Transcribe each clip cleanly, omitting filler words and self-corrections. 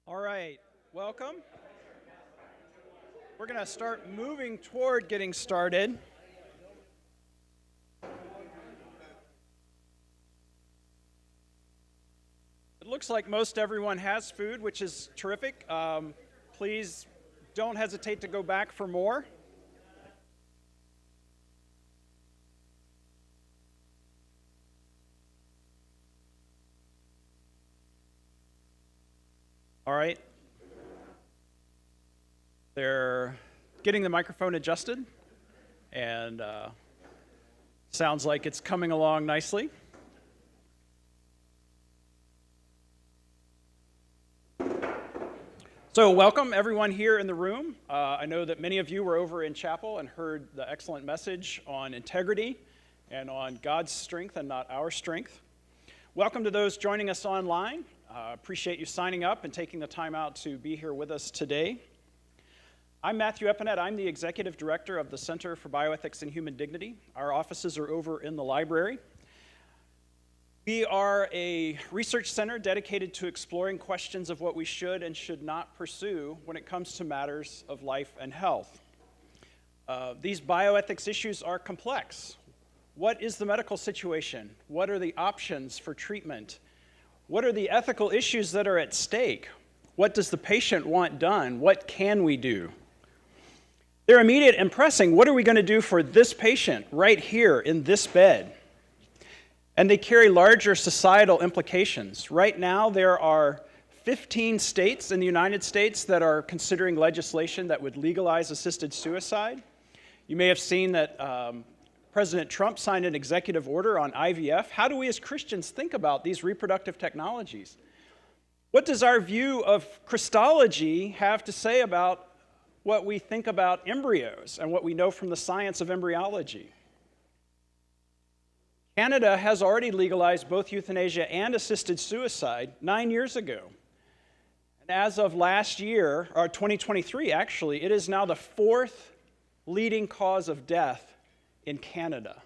All right, welcome. We're going to start moving toward getting started. It looks like most everyone has food, which is terrific. Please don't hesitate to go back for more. All right. They're getting the microphone adjusted, and sounds like it's coming along nicely. So welcome everyone here in the room. I know that many of you were over in chapel and heard the excellent message on integrity and on God's strength and not our strength. Welcome to those joining us online. Appreciate you signing up and taking the time out to be here with us today. I'm Matthew Epinette. I'm the Executive Director of the Center for Bioethics and Human Dignity. Our offices are over in the library. We are a research center dedicated to exploring questions of what we should and should not pursue when it comes to matters of life and health. These bioethics issues are complex. What is the medical situation? What are the options for treatment? What are the ethical issues that are at stake? What does the patient want done? What can we do? They're immediate and pressing. What are we going to do for this patient right here in this bed? And they carry larger societal implications. Right now, there are 15 states in the United States that are considering legislation that would legalize assisted suicide. You may have seen that President Trump signed an executive order on IVF. How do we as Christians think about these reproductive technologies? What does our view of Christology have to say about what we think about embryos and what we know from the science of embryology? Canada has already legalized both euthanasia and assisted suicide 9 years ago. And as of last year, or 2023 actually, it is now the fourth leading cause of death in Canada.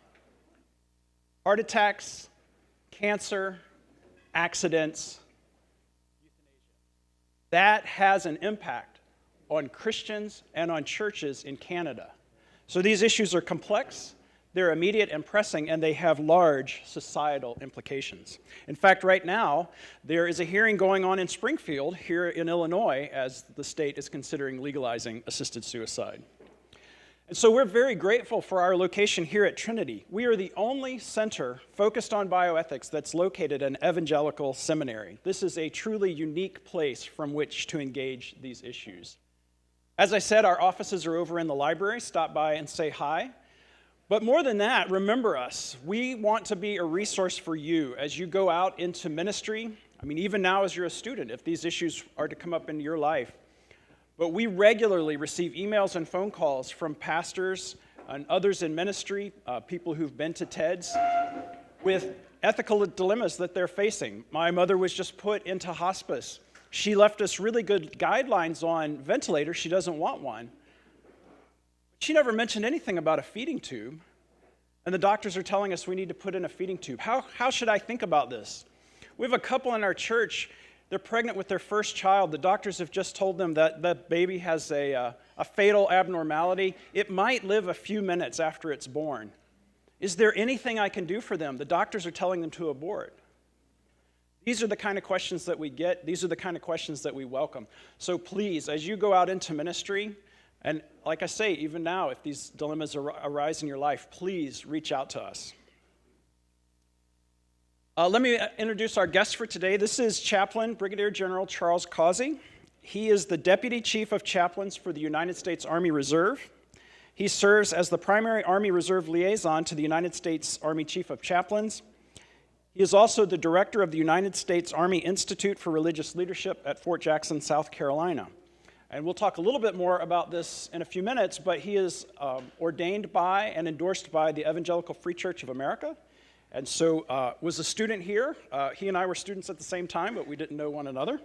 Heart attacks, cancer, accidents, euthanasia. That has an impact on Christians and on churches in Canada. So these issues are complex, they're immediate and pressing, and they have large societal implications. In fact, right now, there is a hearing going on in Springfield, here in Illinois, as the state is considering legalizing assisted suicide. And so we're very grateful for our location here at Trinity. We are the only center focused on bioethics that's located in Evangelical Seminary. This is a truly unique place from which to engage these issues. As I said, our offices are over in the library. Stop by and say hi. But more than that, remember us. We want to be a resource for you as you go out into ministry. I mean, even now as you're a student, if these issues are to come up in your life. But we regularly receive emails and phone calls from pastors and others in ministry, people who've been to TEDS, with ethical dilemmas that they're facing. My mother was just put into hospice. She left us really good guidelines on ventilators. She doesn't want one. She never mentioned anything about a feeding tube. And the doctors are telling us we need to put in a feeding tube. How should I think about this? We have a couple in our church. They're pregnant with their first child. The doctors have just told them that the baby has a fatal abnormality. It might live a few minutes after it's born. Is there anything I can do for them? The doctors are telling them to abort. These are the kind of questions that we get. These are the kind of questions that we welcome. So please, as you go out into ministry, and like I say, even now, if these dilemmas arise in your life, please reach out to us. Let me introduce our guest for today. This is Chaplain Brigadier General Charles Causey. He is the Deputy Chief of Chaplains for the United States Army Reserve. He serves as the primary Army Reserve liaison to the United States Army Chief of Chaplains. He is also the Director of the United States Army Institute for Religious Leadership at Fort Jackson, South Carolina. And we'll talk a little bit more about this in a few minutes, but he is ordained by and endorsed by the Evangelical Free Church of America. And so was a student here. He and I were students at the same time, but we didn't know one another.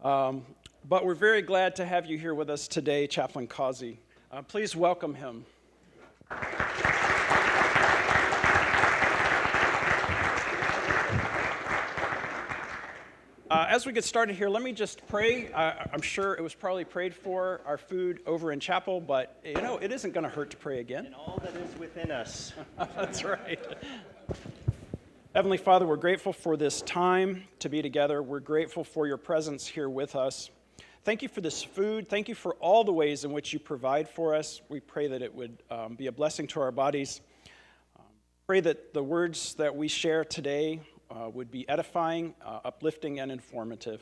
But we're very glad to have you here with us today, Chaplain Causey. Please welcome him. As we get started here, let me just pray. I'm sure it was probably prayed for, our food over in chapel, but it isn't going to hurt to pray again. And all that is within us. That's right. Heavenly Father, we're grateful for this time to be together. We're grateful for your presence here with us. Thank you for this food. Thank you for all the ways in which you provide for us. We pray that it would be a blessing to our bodies. Pray that the words that we share today would be edifying, uplifting, and informative.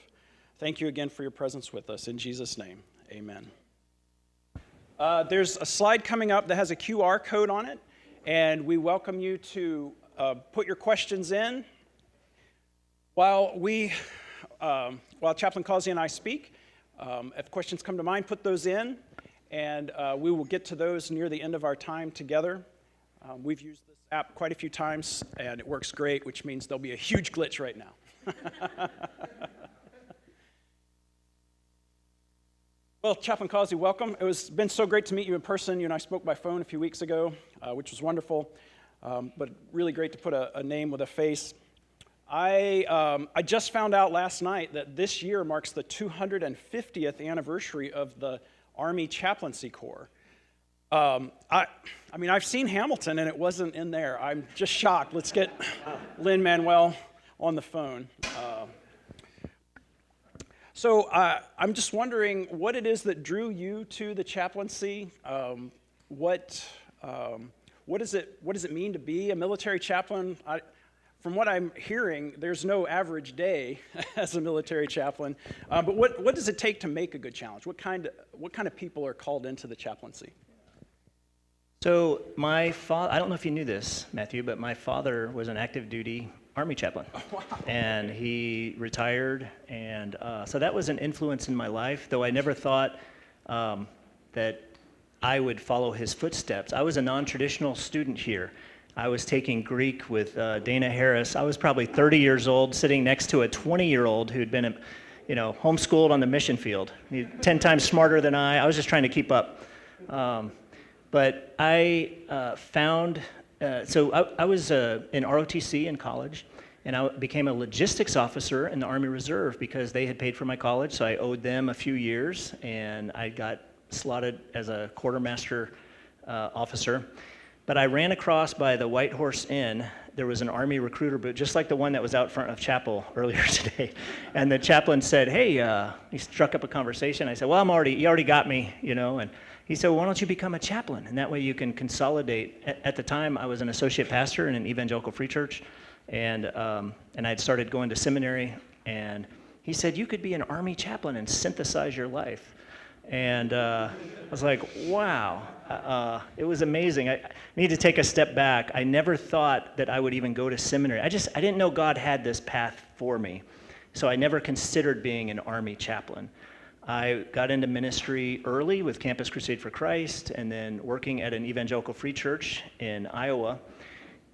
Thank you again for your presence with us. In Jesus' name, amen. There's a slide coming up that has a QR code on it, and we welcome you to put your questions in. While Chaplain Causey and I speak, if questions come to mind, put those in, and we will get to those near the end of our time together. We've used this app quite a few times, and it works great, which means there'll be a huge glitch right now. Well, Chaplain Causey, welcome. It's been so great to meet you in person. You and I spoke by phone a few weeks ago, which was wonderful, but really great to put a name with a face. I just found out last night that this year marks the 250th anniversary of the Army Chaplaincy Corps. I've seen Hamilton, and it wasn't in there. I'm just shocked. Let's get Lin-Manuel on the phone. So I'm just wondering what it is that drew you to the chaplaincy. What does it mean to be a military chaplain? From what I'm hearing, there's no average day as a military chaplain. But what does it take to make a good challenge? What kind of people are called into the chaplaincy? So my father, I don't know if you knew this, Matthew, but my father was an active duty Army chaplain. Oh, wow. And he retired, and so that was an influence in my life, though I never thought that I would follow his footsteps. I was a non-traditional student here. I was taking Greek with Dana Harris. I was probably 30 years old, sitting next to a 20-year-old who'd been homeschooled on the mission field. He's 10 times smarter than I. I was just trying to keep up. But I found, I was in ROTC in college, and I became a logistics officer in the Army Reserve because they had paid for my college, so I owed them a few years, and I got slotted as a quartermaster officer. But I ran across by the White Horse Inn, there was an Army recruiter booth, just like the one that was out front of chapel earlier today. And the chaplain said, hey, he struck up a conversation. I said, well, you already got me, and he said, well, why don't you become a chaplain? And that way you can consolidate. At the time, I was an associate pastor in an evangelical free church, and I'd started going to seminary. And he said, you could be an Army chaplain and synthesize your life. And I was like, wow, it was amazing. I need to take a step back. I never thought that I would even go to seminary. I didn't know God had this path for me. So I never considered being an Army chaplain. I got into ministry early with Campus Crusade for Christ, and then working at an evangelical free church in Iowa.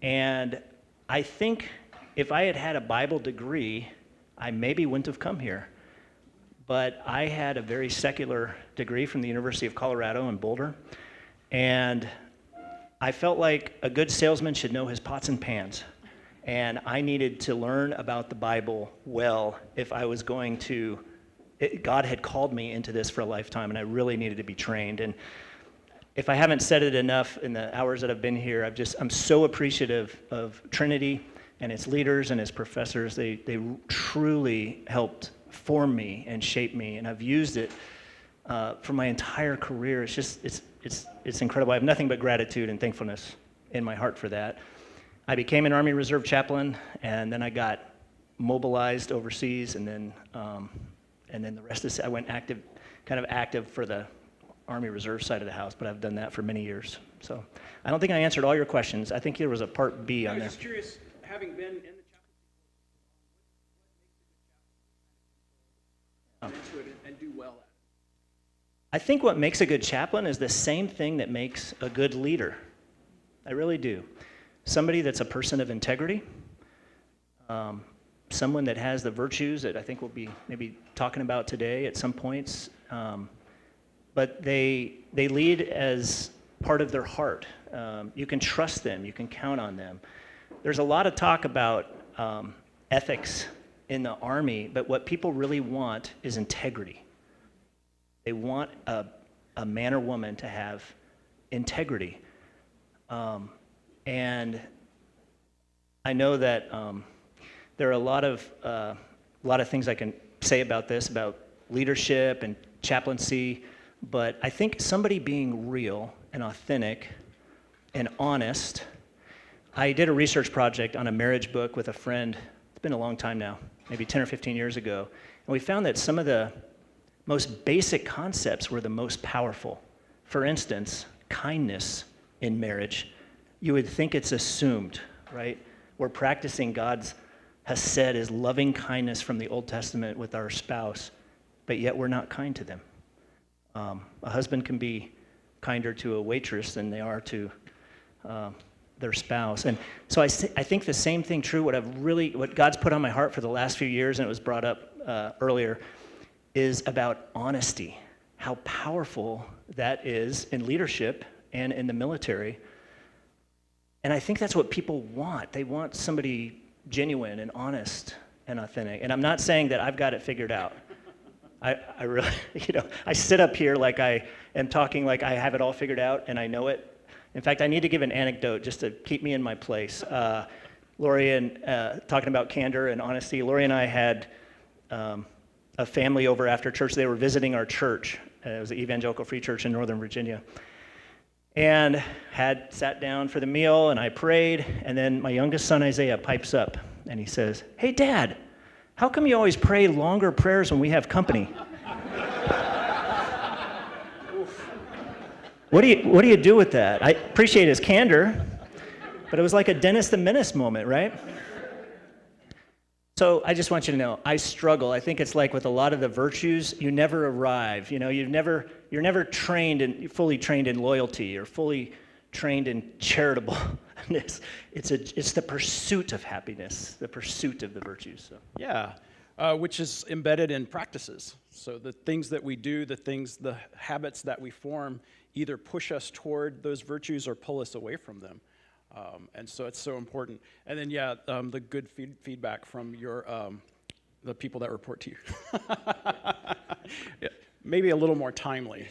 And I think if I had had a Bible degree, I maybe wouldn't have come here. But I had a very secular degree from the University of Colorado in Boulder, and I felt like a good salesman should know his pots and pans. And I needed to learn about the Bible well if I was going to. God had called me into this for a lifetime, and I really needed to be trained. And if I haven't said it enough in the hours that I've been here, I'm so appreciative of Trinity and its leaders and its professors. They truly helped form me and shape me, and I've used it for my entire career. It's incredible. I have nothing but gratitude and thankfulness in my heart for that. I became an Army Reserve chaplain, and then I got mobilized overseas, and then the rest is I went active for the Army Reserve side of the house, but I've done that for many years. So I don't think I answered all your questions. I think there was a part B on there. I was just curious, having been in the chaplaincy and do well at it. I think what makes a good chaplain is the same thing that makes a good leader. I really do. Somebody that's a person of integrity, someone that has the virtues that I think we'll be maybe talking about today at some points, but they lead as part of their heart. You can trust them, you can count on them. There's a lot of talk about ethics in the Army, but what people really want is integrity. They want a man or woman to have integrity. And I know that there are a lot of things I can say about this, about leadership and chaplaincy, but I think somebody being real and authentic and honest. I did a research project on a marriage book with a friend. It's been a long time now, maybe 10 or 15 years ago, and we found that some of the most basic concepts were the most powerful. For instance, kindness in marriage. You would think it's assumed, right? We're practicing God's hesed, his loving kindness from the Old Testament with our spouse, but yet we're not kind to them. A husband can be kinder to a waitress than they are to their spouse. And so I think the same thing true, what God's put on my heart for the last few years, and it was brought up earlier, is about honesty, how powerful that is in leadership and in the military. And I think that's what people want. They want somebody genuine and honest and authentic. And I'm not saying that I've got it figured out. I really, I sit up here like I am talking like I have it all figured out and I know it. In fact, I need to give an anecdote just to keep me in my place. Lori and talking about candor and honesty, Lori and I had a family over after church. They were visiting our church. It was an evangelical free church in Northern Virginia. And had sat down for the meal, and I prayed, and then my youngest son, Isaiah, pipes up, and he says, "Hey, Dad, how come you always pray longer prayers when we have company?" What do you do with that? I appreciate his candor, but it was like a Dennis the Menace moment, right? So I just want you to know, I struggle. I think it's like with a lot of the virtues, you never arrive. You're never fully trained in loyalty or fully trained in charitableness. It's the pursuit of happiness, the pursuit of the virtues. So. Yeah, which is embedded in practices. So the things that we do, the habits that we form, either push us toward those virtues or pull us away from them. And so it's so important. And then, the good feedback from the people that report to you. Yeah, maybe a little more timely.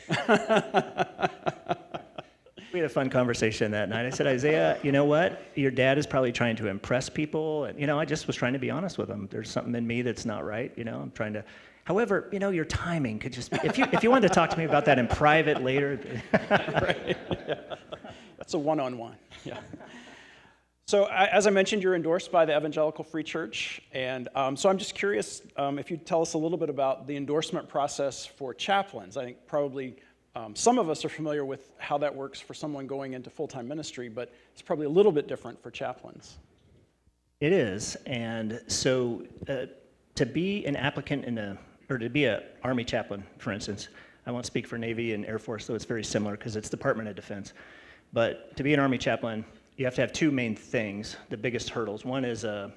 We had a fun conversation that night. I said, "Isaiah, you know what? Your dad is probably trying to impress people." And, I just was trying to be honest with him. There's something in me that's not right. I'm trying to. However, your timing could just be. If you wanted to talk to me about that in private later. Right. Yeah. That's a one-on-one. Yeah. So as I mentioned, you're endorsed by the Evangelical Free Church, and so I'm just curious if you'd tell us a little bit about the endorsement process for chaplains. I think probably some of us are familiar with how that works for someone going into full-time ministry, but it's probably a little bit different for chaplains. It is, and so to be an applicant or to be an Army chaplain, for instance, I won't speak for Navy and Air Force, though it's very similar because it's Department of Defense, but to be an Army chaplain, you have to have two main things, the biggest hurdles. One is a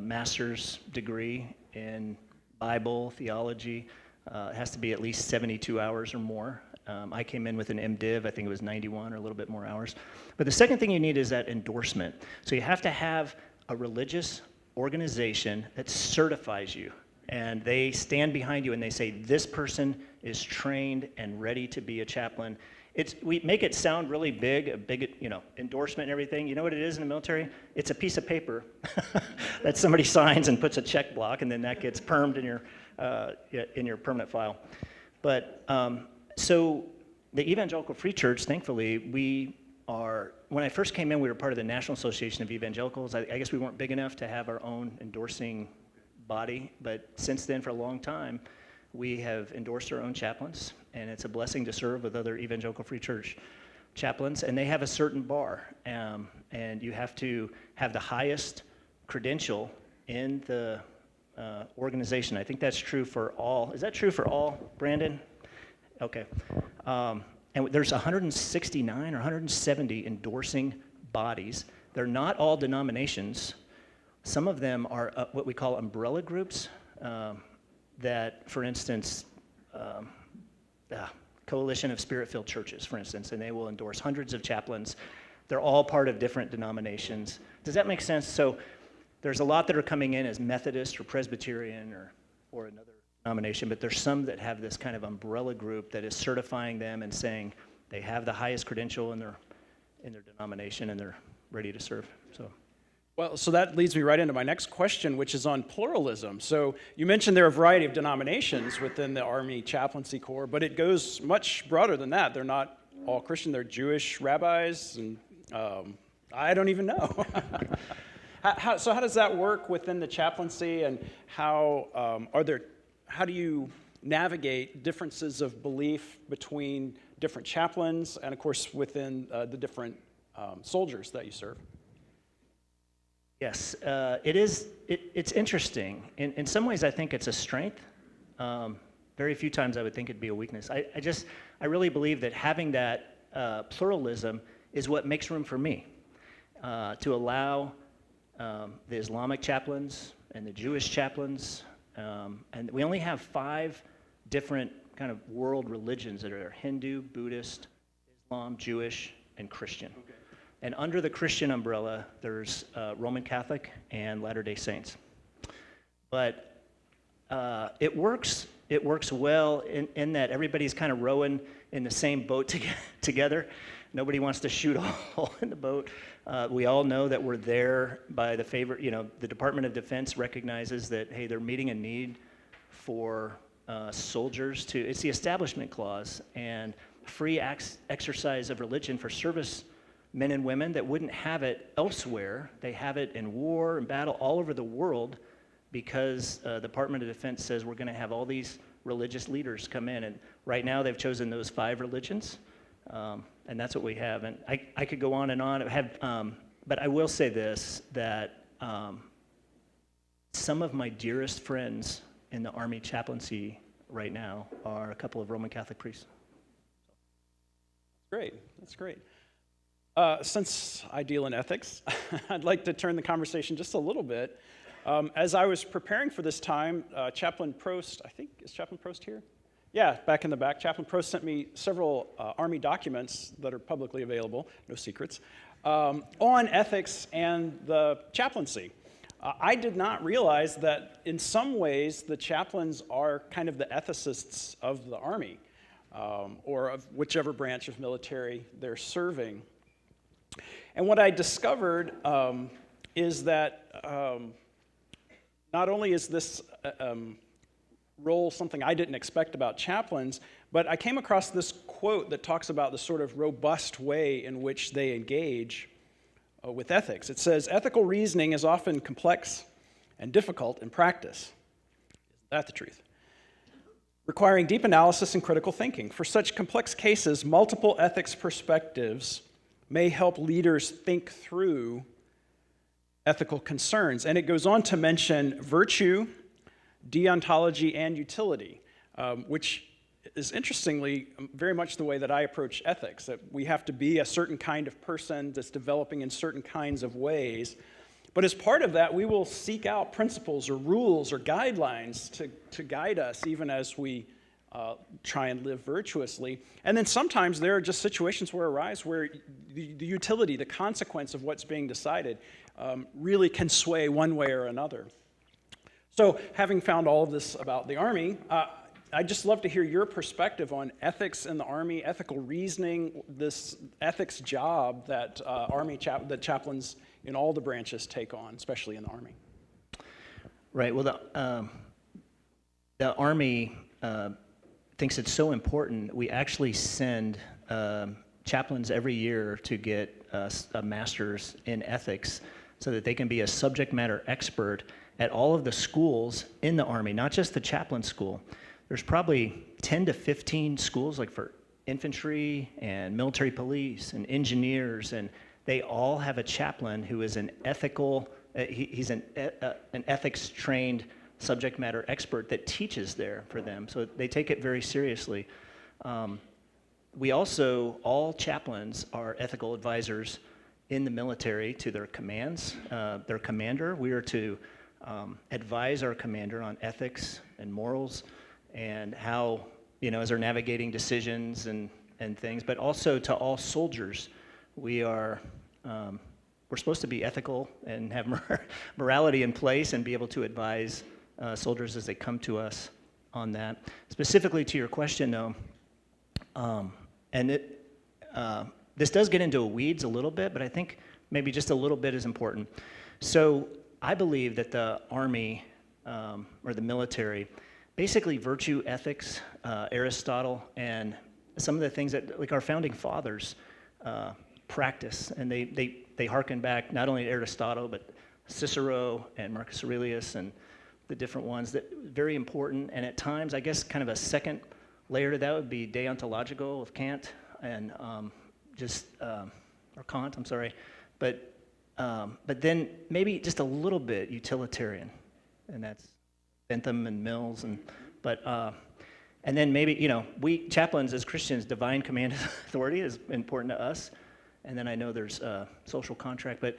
master's degree in Bible, theology. It has to be at least 72 hours or more. I came in with an MDiv, I think it was 91 or a little bit more hours. But the second thing you need is that endorsement. So you have to have a religious organization that certifies you. And they stand behind you and they say, this person is trained and ready to be a chaplain. We make it sound really big, a big, endorsement and everything. You know what it is in the military? It's a piece of paper that somebody signs and puts a check block, and then that gets permed in your permanent file. But so the Evangelical Free Church, thankfully, when I first came in, we were part of the National Association of Evangelicals. I guess we weren't big enough to have our own endorsing body, but since then, for a long time, we have endorsed our own chaplains, and it's a blessing to serve with other Evangelical Free Church chaplains, and they have a certain bar, and you have to have the highest credential in the organization. I think that's true for all. Is that true for all, Brandon? Okay. And there's 169 or 170 endorsing bodies. They're not all denominations. Some of them are what we call umbrella groups. That, for instance, Coalition of Spirit-Filled Churches, for instance, and they will endorse hundreds of chaplains. They're all part of different denominations. Does that make sense? So there's a lot that are coming in as Methodist or Presbyterian or another denomination, but there's some that have this kind of umbrella group that is certifying them and saying they have the highest credential in their denomination and they're ready to serve. Well, so that leads me right into my next question, which is on pluralism. So you mentioned there are a variety of denominations within the Army Chaplaincy Corps, but it goes much broader than that. They're not all Christian. They're Jewish rabbis, and I don't even know. So how does that work within the chaplaincy, and how do you navigate differences of belief between different chaplains and, of course, within the different soldiers that you serve? Yes, it's interesting. In some ways, I think it's a strength. Very few times I would think it'd be a weakness. I really believe that having that pluralism is what makes room for me to allow the Islamic chaplains and the Jewish chaplains, and we only have 5 different kind of world religions that are Hindu, Buddhist, Islam, Jewish, and Christian. Okay. And under the Christian umbrella, there's Roman Catholic and Latter-day Saints. But it works well in that everybody's kind of rowing in the same boat together. Nobody wants to shoot a hole in the boat. We all know that we're there by the favor. The Department of Defense recognizes that, hey, they're meeting a need for soldiers to. It's the Establishment Clause and free exercise of religion for service men and women that wouldn't have it elsewhere. They have it in war and battle all over the world because the Department of Defense says we're going to have all these religious leaders come in. And right now they've chosen those 5 religions, and that's what we have. And I could go on and on. But I will say this, that some of my dearest friends in the Army chaplaincy right now are a couple of Roman Catholic priests. Great. That's great. Since I deal in ethics, I'd like to turn the conversation just a little bit. As I was preparing for this time, Chaplain Prost, is Chaplain Prost here? Yeah, back in the back. Chaplain Prost sent me several Army documents that are publicly available, no secrets, on ethics and the chaplaincy. I did not realize that in some ways the chaplains are kind of the ethicists of the Army, or of whichever branch of military they're serving. And what I discovered is that not only is this role something I didn't expect about chaplains, but I came across this quote that talks about the sort of robust way in which they engage with ethics. It says, "Ethical reasoning is often complex and difficult in practice." Isn't that the truth? "Requiring deep analysis and critical thinking. For such complex cases, multiple ethics perspectives may help leaders think through ethical concerns." And it goes on to mention virtue, deontology, and utility, which is interestingly very much the way that I approach ethics, that we have to be a certain kind of person that's developing in certain kinds of ways. But as part of that, we will seek out principles or rules or guidelines to guide us even as we try and live virtuously. And then sometimes there are just situations where arise where the utility, the consequence of what's being decided really can sway one way or another. So having found all of this about the Army, I'd just love to hear your perspective on ethics in the Army, ethical reasoning, this ethics job that that chaplains in all the branches take on, especially in the Army. Right. Well, the Army thinks it's so important. We actually send chaplains every year to get a master's in ethics so that they can be a subject matter expert at all of the schools in the Army, not just the chaplain school. There's probably 10 to 15 schools, like for infantry and military police and engineers, and they all have a chaplain who is an ethical, he's an ethics-trained subject matter expert that teaches there for them. So they take it very seriously. We also, all chaplains are ethical advisors in the military to their commands, their commander. We are to advise our commander on ethics and morals and how, as they're navigating decisions and things, but also to all soldiers. We are we're supposed to be ethical and have morality in place and be able to advise soldiers as they come to us on that. Specifically to your question, though, this does get into weeds a little bit, but I think maybe just a little bit is important. So I believe that the Army or the military, basically virtue ethics, Aristotle, and some of the things that like our founding fathers practice, and they hearken back not only to Aristotle, but Cicero and Marcus Aurelius and the different ones that very important. And at times, I guess kind of a second layer to that would be deontological of Kant and or Kant, I'm sorry. But then maybe just a little bit utilitarian, and that's Bentham and Mills, and then maybe, we chaplains as Christians, divine command authority is important to us, and then I know there's social contract, but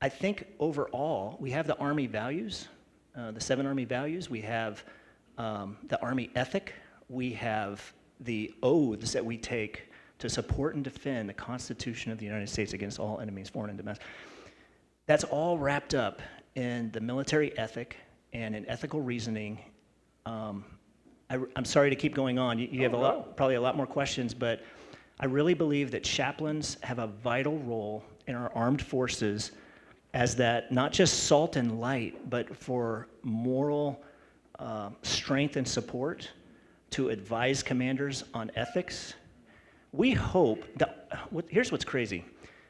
I think overall we have the Army values, the 7 Army values, we have the Army ethic, we have the oaths that we take to support and defend the Constitution of the United States against all enemies, foreign and domestic. That's all wrapped up in the military ethic and in ethical reasoning. I'm sorry to keep going on. You have probably a lot more questions, but I really believe that chaplains have a vital role in our armed forces as that not just salt and light, but for moral strength and support to advise commanders on ethics. We hope that, here's what's crazy.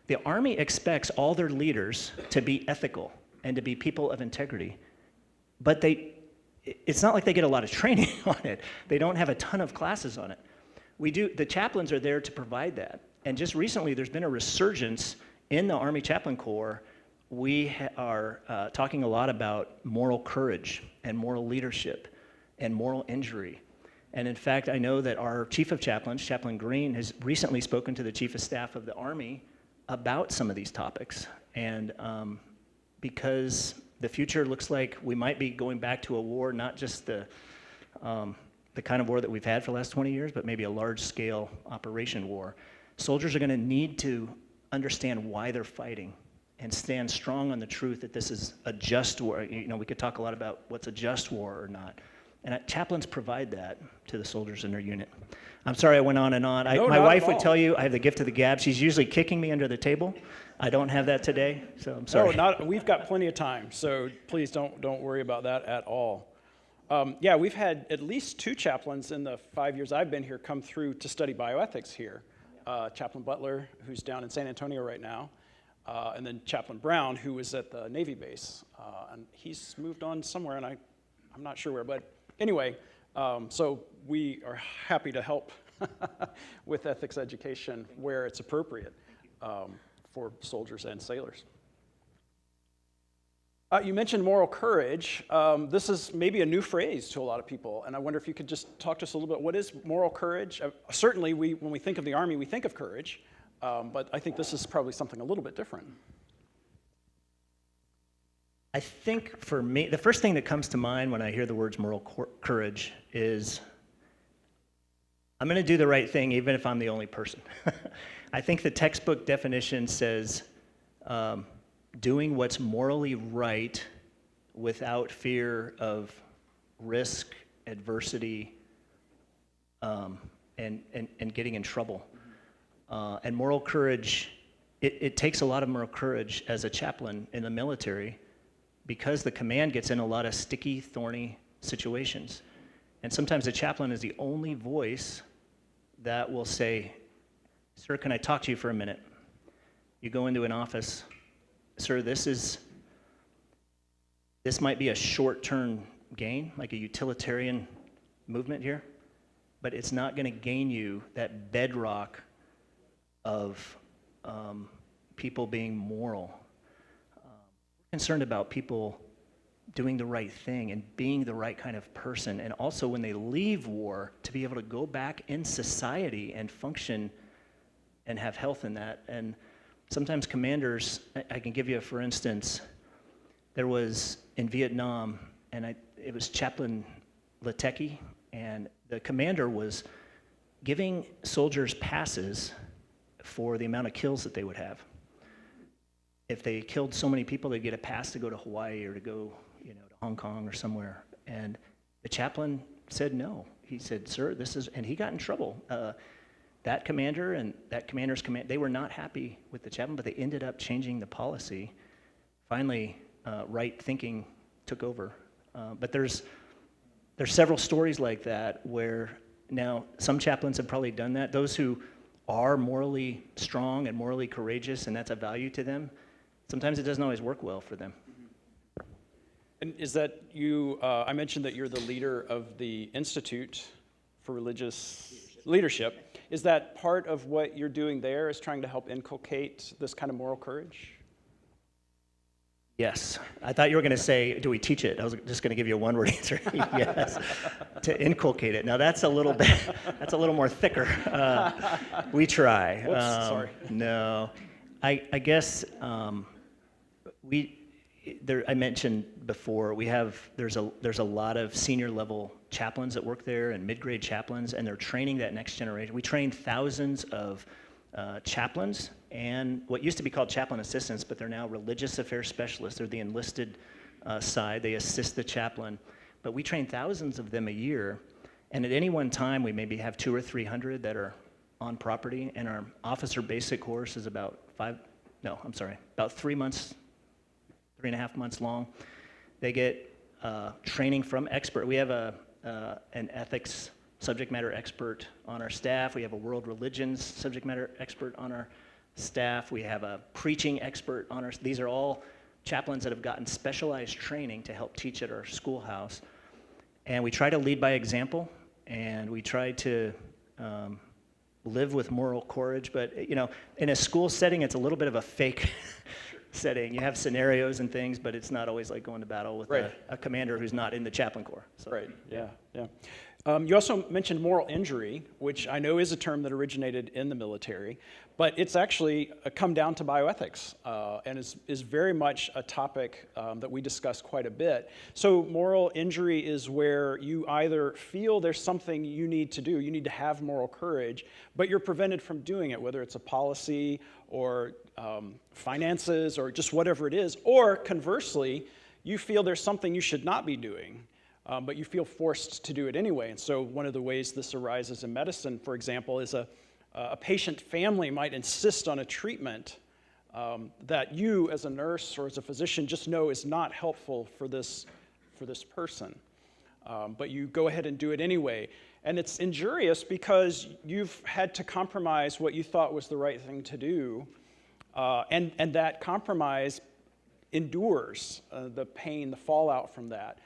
The Army expects all their leaders to be ethical and to be people of integrity, but it's not like they get a lot of training on it. They don't have a ton of classes on it. The chaplains are there to provide that. And just recently, there's been a resurgence in the Army Chaplain Corps. We are talking a lot about moral courage and moral leadership and moral injury. And in fact, I know that our Chief of Chaplains, Chaplain Green, has recently spoken to the Chief of Staff of the Army about some of these topics. And because the future looks like we might be going back to a war, not just the kind of war that we've had for the last 20 years, but maybe a large-scale operation war. Soldiers are going to need to understand why they're fighting and stand strong on the truth that this is a just war. We could talk a lot about what's a just war or not. And chaplains provide that to the soldiers in their unit. I'm sorry I went on and on. My wife would tell you I have the gift of the gab. She's usually kicking me under the table. I don't have that today, so I'm sorry. No, we've got plenty of time, so please don't worry about that at all. We've had at least 2 chaplains in the 5 years I've been here come through to study bioethics here. Chaplain Butler, who's down in San Antonio right now, and then Chaplain Brown, who was at the Navy base. And he's moved on somewhere, and I'm not sure where, but anyway, so we are happy to help with ethics education where it's appropriate for soldiers and sailors. You mentioned moral courage. This is maybe a new phrase to a lot of people, and I wonder if you could just talk to us a little bit. What is moral courage? Certainly, when we think of the Army, we think of courage, but I think this is probably something a little bit different. I think for me, the first thing that comes to mind when I hear the words moral courage is I'm going to do the right thing even if I'm the only person. I think the textbook definition says doing what's morally right without fear of risk, adversity, and getting in trouble. And moral courage, it takes a lot of moral courage as a chaplain in the military because the command gets in a lot of sticky, thorny situations. And sometimes the chaplain is the only voice that will say, "Sir, can I talk to you for a minute?" You go into an office, "Sir, this might be a short-term gain, like a utilitarian movement here, but it's not going to gain you that bedrock of people being moral. We're concerned about people doing the right thing and being the right kind of person, and also when they leave war, to be able to go back in society and function and have health in that." And sometimes commanders, I can give you, for instance, there was in Vietnam, and it was Chaplain Latecki, and the commander was giving soldiers passes for the amount of kills that they would have. if they killed so many people, they'd get a pass to go to Hawaii or to go, to Hong Kong or somewhere. And the chaplain said no. He said, "Sir, this is," and he got in trouble. That commander and that commander's command, they were not happy with the chaplain, but they ended up changing the policy. Finally, right thinking took over. But there's several stories like that where now some chaplains have probably done that. Those who are morally strong and morally courageous, and that's a value to them, sometimes it doesn't always work well for them. And is that you, I mentioned that you're the leader of the Institute for Religious Leadership. Is that part of what you're doing there, is trying to help inculcate this kind of moral courage? Yes. I thought you were going to say, do we teach it? I was just going to give you a one-word answer. Yes. To inculcate it. Now that's a little more thicker. We try. Whoops, sorry. No. I guess I mentioned before, there's a lot of senior level chaplains that work there and mid-grade chaplains, and they're training that next generation. We train thousands of chaplains and what used to be called chaplain assistants, but they're now religious affairs specialists. They're the enlisted side. They assist the chaplain. But we train thousands of them a year, and at any one time we maybe have 200 or 300 that are on property, and our officer basic course is about 3 months, 3.5 months long. They get training from expert. We have an ethics subject matter expert on our staff. We have a world religions subject matter expert on our staff. We have a preaching expert on our. These are all chaplains that have gotten specialized training to help teach at our schoolhouse. And we try to lead by example, and we try to live with moral courage. But in a school setting, it's a little bit of a fake setting. You have scenarios and things, but it's not always like going to battle with a commander who's not in the chaplain corps. So. Right. Yeah. You also mentioned moral injury, which I know is a term that originated in the military, but it's actually come down to bioethics and is very much a topic that we discuss quite a bit. So moral injury is where you either feel there's something you need to do, you need to have moral courage, but you're prevented from doing it, whether it's a policy or finances or just whatever it is, or conversely, you feel there's something you should not be doing. But you feel forced to do it anyway. And so one of the ways this arises in medicine, for example, is a patient family might insist on a treatment that you as a nurse or as a physician just know is not helpful for this person. But you go ahead and do it anyway. And it's injurious because you've had to compromise what you thought was the right thing to do. And that compromise endures the pain, the fallout from that.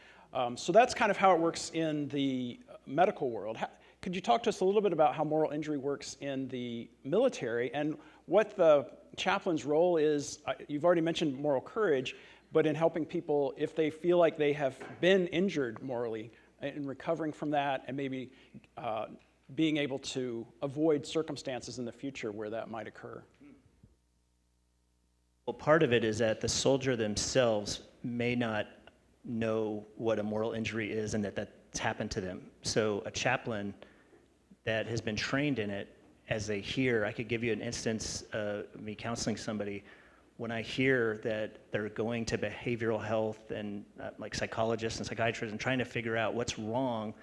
So that's kind of how it works in the medical world. Could you talk to us a little bit about how moral injury works in the military and what the chaplain's role is? You've already mentioned moral courage, but in helping people if they feel like they have been injured morally, in recovering from that and maybe being able to avoid circumstances in the future where that might occur. Well, part of it is that the soldier themselves may not know what a moral injury is and that's happened to them. So a chaplain that has been trained in it, as they hear, I could give you an instance of me counseling somebody, when I hear that they're going to behavioral health and like psychologists and psychiatrists and trying to figure out what's wrong,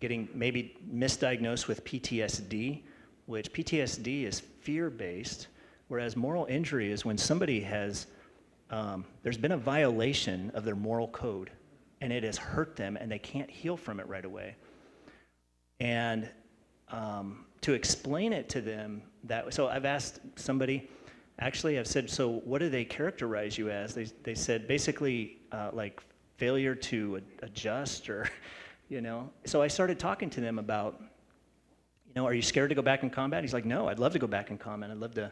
getting maybe misdiagnosed with PTSD, which PTSD is fear-based, whereas moral injury is when somebody has there's been a violation of their moral code, and it has hurt them, and they can't heal from it right away. And to explain it to them, so I've asked somebody, actually I've said, so what do they characterize you as? They said basically like failure to adjust or, So I started talking to them about, are you scared to go back in combat? He's like, no, I'd love to go back in combat. I'd love to.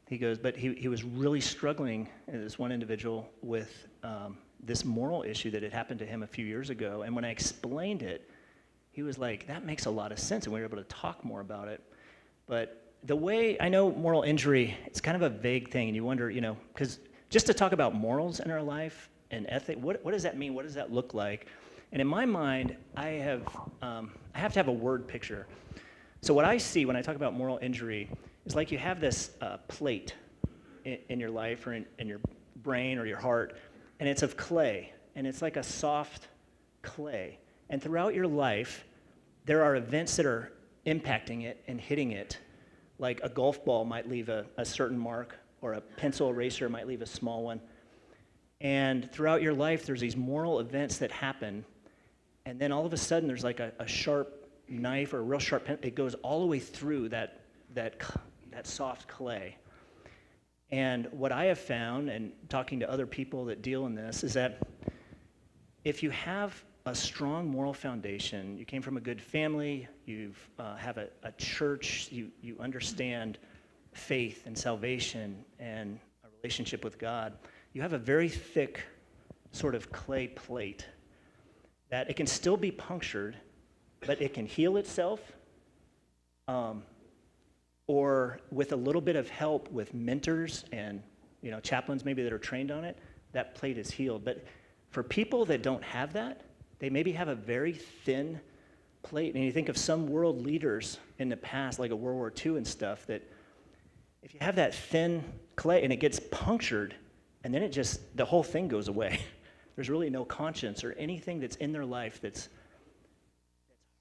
He goes, but he was really struggling, this one individual, with this moral issue that had happened to him a few years ago. And when I explained it, he was like, that makes a lot of sense. And we were able to talk more about it. But the way, I know moral injury, it's kind of a vague thing. And you wonder, because just to talk about morals in our life and ethic, what does that mean? What does that look like? And in my mind, I have to have a word picture. So what I see when I talk about moral injury, it's like you have this plate in your life or in your brain or your heart, and it's of clay, and it's like a soft clay. And throughout your life, there are events that are impacting it and hitting it, like a golf ball might leave a certain mark, or a pencil eraser might leave a small one. And throughout your life, there's these moral events that happen, and then all of a sudden there's like a sharp knife or a real sharp pen. It goes all the way through that soft clay. And what I have found, and talking to other people that deal in this, is that if you have a strong moral foundation, you came from a good family, you have a church, you understand faith and salvation and a relationship with God, you have a very thick sort of clay plate that it can still be punctured, but it can heal itself, or with a little bit of help with mentors and chaplains maybe that are trained on it, that plate is healed. But for people that don't have that, they maybe have a very thin plate. And you think of some world leaders in the past, like a World War II and stuff, that if you have that thin clay and it gets punctured, and then the whole thing goes away. There's really no conscience or anything that's in their life that's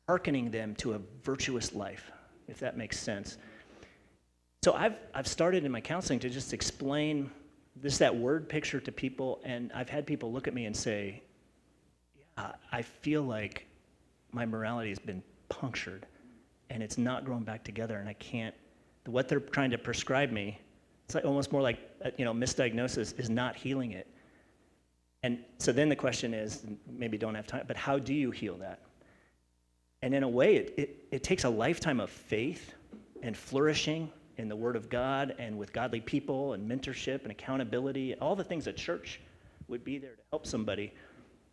hearkening them to a virtuous life, if that makes sense. So I've started in my counseling to just explain that word picture to people, and I've had people look at me and say, yeah, I feel like my morality has been punctured, and it's not growing back together, and I can't, what they're trying to prescribe me, it's like almost more like, misdiagnosis is not healing it. And so then the question is, and maybe don't have time, but how do you heal that? And in a way, it takes a lifetime of faith and flourishing in the Word of God and with godly people and mentorship and accountability, all the things a church would be there to help somebody,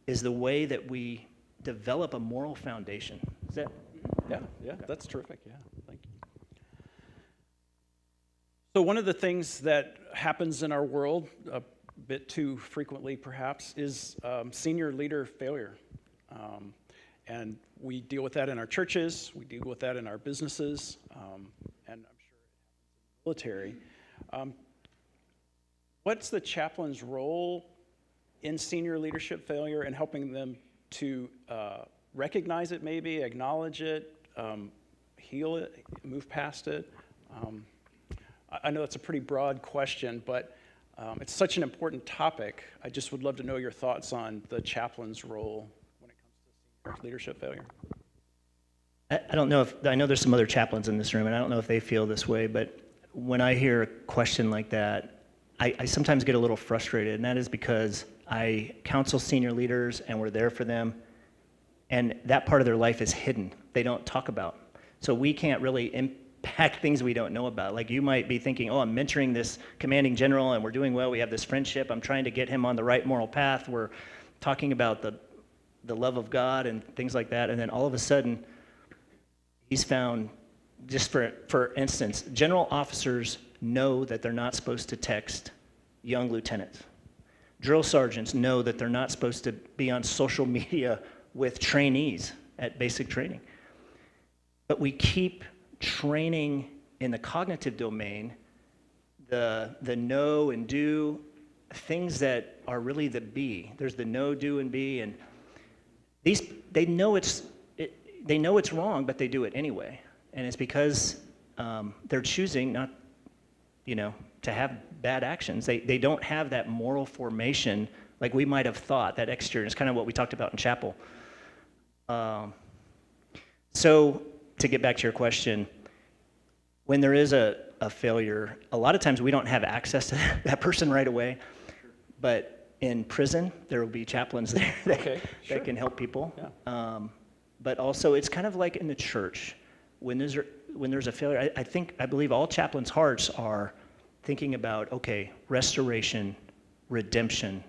is the way that we develop a moral foundation. Is that? Yeah, that's terrific. Yeah, thank you. So one of the things that happens in our world, a bit too frequently perhaps, is senior leader failure. And we deal with that in our churches, we deal with that in our businesses, and I'm sure it happens in the military. What's the chaplain's role in senior leadership failure and helping them to recognize it maybe, acknowledge it, heal it, move past it? I know it's a pretty broad question, but it's such an important topic. I just would love to know your thoughts on the chaplain's role when it comes to senior leadership failure. I don't know I know there's some other chaplains in this room, and I don't know if they feel this way, but when I hear a question like that, I sometimes get a little frustrated, and that is because I counsel senior leaders, and we're there for them, and that part of their life is hidden. They don't talk about. So we can't really impact things we don't know about. Like you might be thinking, oh, I'm mentoring this commanding general, and we're doing well. We have this friendship. I'm trying to get him on the right moral path. We're talking about the love of God and things like that, and then all of a sudden, he's found, just for instance, general officers know that they're not supposed to text young lieutenants. Drill sergeants know that they're not supposed to be on social media with trainees at basic training. But we keep training in the cognitive domain, the know and do, things that are really the be. There's the know, do, and be, and they know it's wrong, but they do it anyway. And it's because they're choosing not, to have bad actions. They don't have that moral formation like we might have thought, that exterior. It's kind of what we talked about in chapel. So to get back to your question, when there is a failure, a lot of times we don't have access to that person right away, but in prison, there will be chaplains there that can help people. Yeah. But also, it's kind of like in the church. When there's a failure, I believe all chaplains' hearts are thinking about, okay, restoration, redemption,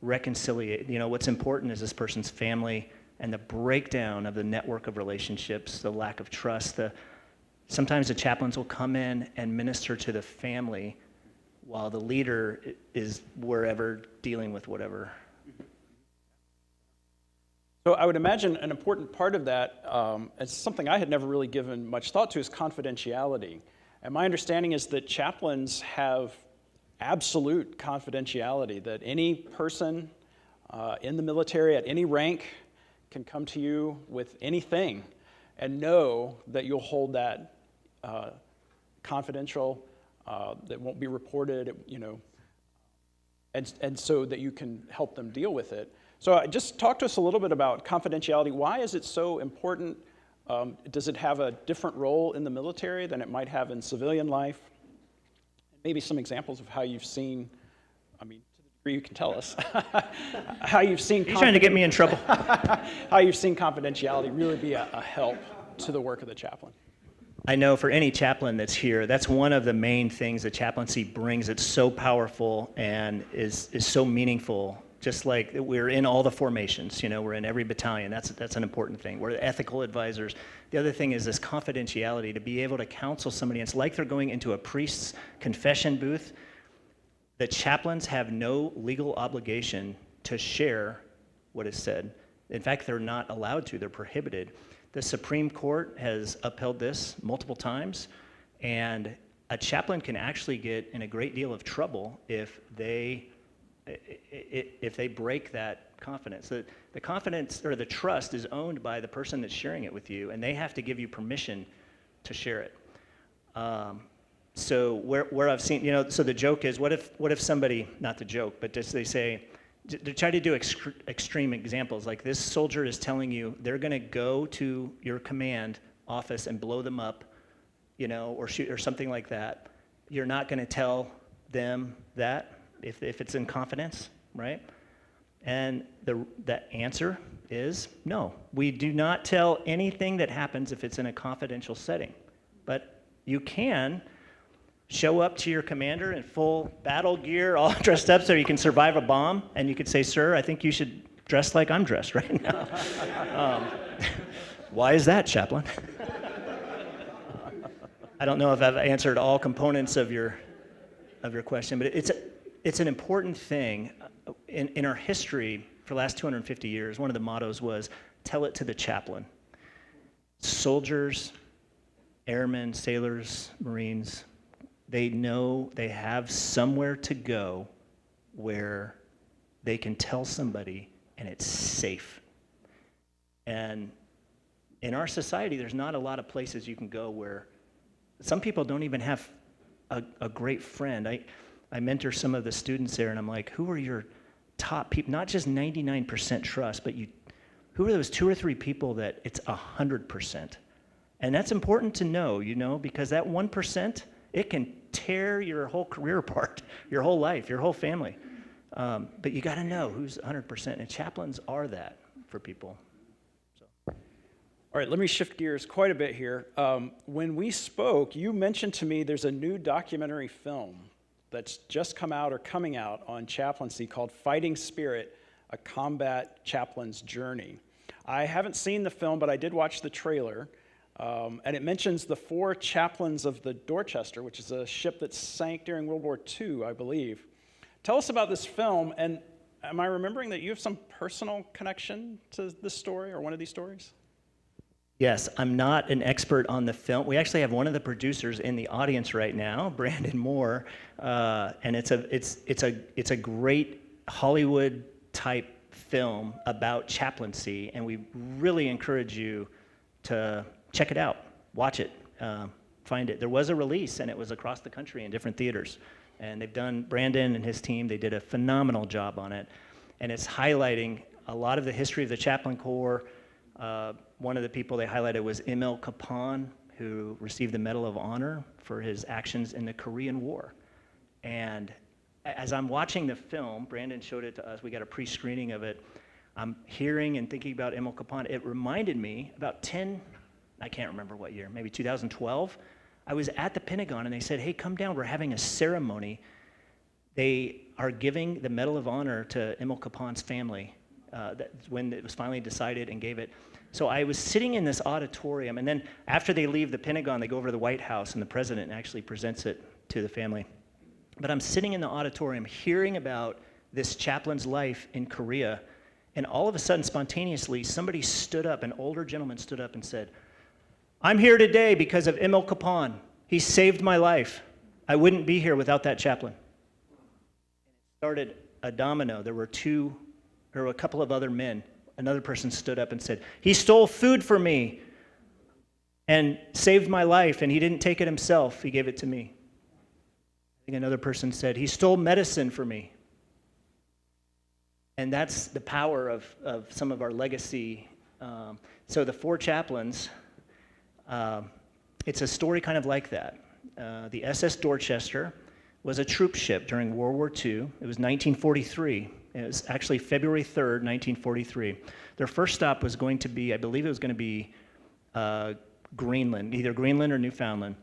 reconciliation. What's important is this person's family and the breakdown of the network of relationships, the lack of trust. Sometimes the chaplains will come in and minister to the family while the leader is wherever dealing with whatever. So I would imagine an important part of that, it's something I had never really given much thought to, is confidentiality. And my understanding is that chaplains have absolute confidentiality, that any person in the military at any rank can come to you with anything and know that you'll hold that confidential, that won't be reported, and so that you can help them deal with it. So just talk to us a little bit about confidentiality. Why is it so important? Does it have a different role in the military than it might have in civilian life? Maybe some examples of how you've seen, to the degree you can tell us, how you've seen... You're trying to get me in trouble. How you've seen confidentiality really be a help to the work of the chaplain. I know for any chaplain that's here, that's one of the main things that chaplaincy brings. It's so powerful and is so meaningful. Just like we're in all the formations, we're in every battalion. That's an important thing. We're ethical advisors. The other thing is this confidentiality, to be able to counsel somebody. It's like they're going into a priest's confession booth. The chaplains have no legal obligation to share what is said. In fact, they're not allowed to. They're prohibited. The Supreme Court has upheld this multiple times, and a chaplain can actually get in a great deal of trouble if they break that confidence. The confidence or the trust is owned by the person that's sharing it with you, and they have to give you permission to share it. So where I've seen, so the joke is, what if somebody, not the joke, but just they say, they try to do extreme examples, like this soldier is telling you they're going to go to your command office and blow them up, or shoot or something like that. You're not going to tell them that if it's in confidence, right? And the answer is no. We do not tell anything that happens if it's in a confidential setting. But you can show up to your commander in full battle gear, all dressed up so you can survive a bomb, and you could say, "Sir, I think you should dress like I'm dressed right now." Why is that, chaplain? I don't know if I've answered all components of your question, but it's an important thing. In our history, for the last 250 years, one of the mottos was, "Tell it to the chaplain." Soldiers, airmen, sailors, Marines, they know they have somewhere to go where they can tell somebody and it's safe. And in our society, there's not a lot of places you can go where some people don't even have a great friend. I mentor some of the students there, and I'm like, who are your top people? Not just 99% trust, but who are those 2 or 3 people that it's 100%? And that's important to know, because that 1%, it can tear your whole career apart, your whole life, your whole family. But you got to know who's 100%, and chaplains are that for people. All right, let me shift gears quite a bit here. When we spoke, you mentioned to me there's a new documentary film that's just come out or coming out on chaplaincy called Fighting Spirit, A Combat Chaplain's Journey. I haven't seen the film, but I did watch the trailer. And it mentions the 4 chaplains of the Dorchester, which is a ship that sank during World War II, I believe. Tell us about this film, and am I remembering that you have some personal connection to this story or one of these stories? Yes, I'm not an expert on the film. We actually have one of the producers in the audience right now, Brandon Moore, and it's a great Hollywood type film about chaplaincy, and we really encourage you to check it out, watch it, find it. There was a release, and it was across the country in different theaters, and Brandon and his team, they did a phenomenal job on it, and it's highlighting a lot of the history of the Chaplain Corps. One of the people they highlighted was Emil Kapan, who received the Medal of Honor for his actions in the Korean War. And as I'm watching the film, Brandon showed it to us, we got a pre-screening of it, I'm hearing and thinking about Emil Kapan. It reminded me about I can't remember what year, maybe 2012, I was at the Pentagon and they said, "Hey, come down, we're having a ceremony." They are giving the Medal of Honor to Emil Kapan's family. When it was finally decided and gave it. So I was sitting in this auditorium, and then after they leave the Pentagon, they go over to the White House, and the president actually presents it to the family. But I'm sitting in the auditorium hearing about this chaplain's life in Korea, and all of a sudden, spontaneously, somebody stood up, an older gentleman stood up and said, "I'm here today because of Emil Kapan. He saved my life. I wouldn't be here without that chaplain." started a domino. There were a couple of other men. Another person stood up and said, "He stole food from me and saved my life, and he didn't take it himself. He gave it to me." I think another person said, "He stole medicine from me." And that's the power of some of our legacy. So the four chaplains, it's a story kind of like that. The SS Dorchester was a troop ship during World War II. It was 1943. It was actually February 3rd, 1943. Their first stop was going to be, I believe it was going to be Greenland, either Greenland or Newfoundland.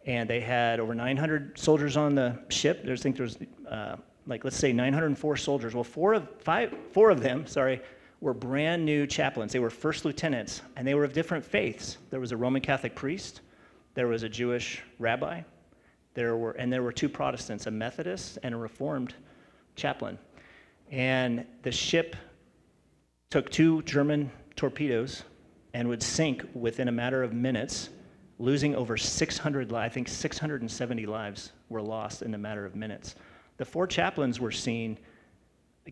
And they had over 900 soldiers on the ship. I think there was, let's say 904 soldiers. Well, four of them were brand new chaplains. They were first lieutenants, and they were of different faiths. There was a Roman Catholic priest. There was a Jewish rabbi. There were two Protestants, a Methodist and a Reformed chaplain. And the ship took 2 German torpedoes and would sink within a matter of minutes, losing over 600 lives. I think 670 lives were lost in a matter of minutes. The 4 chaplains were seen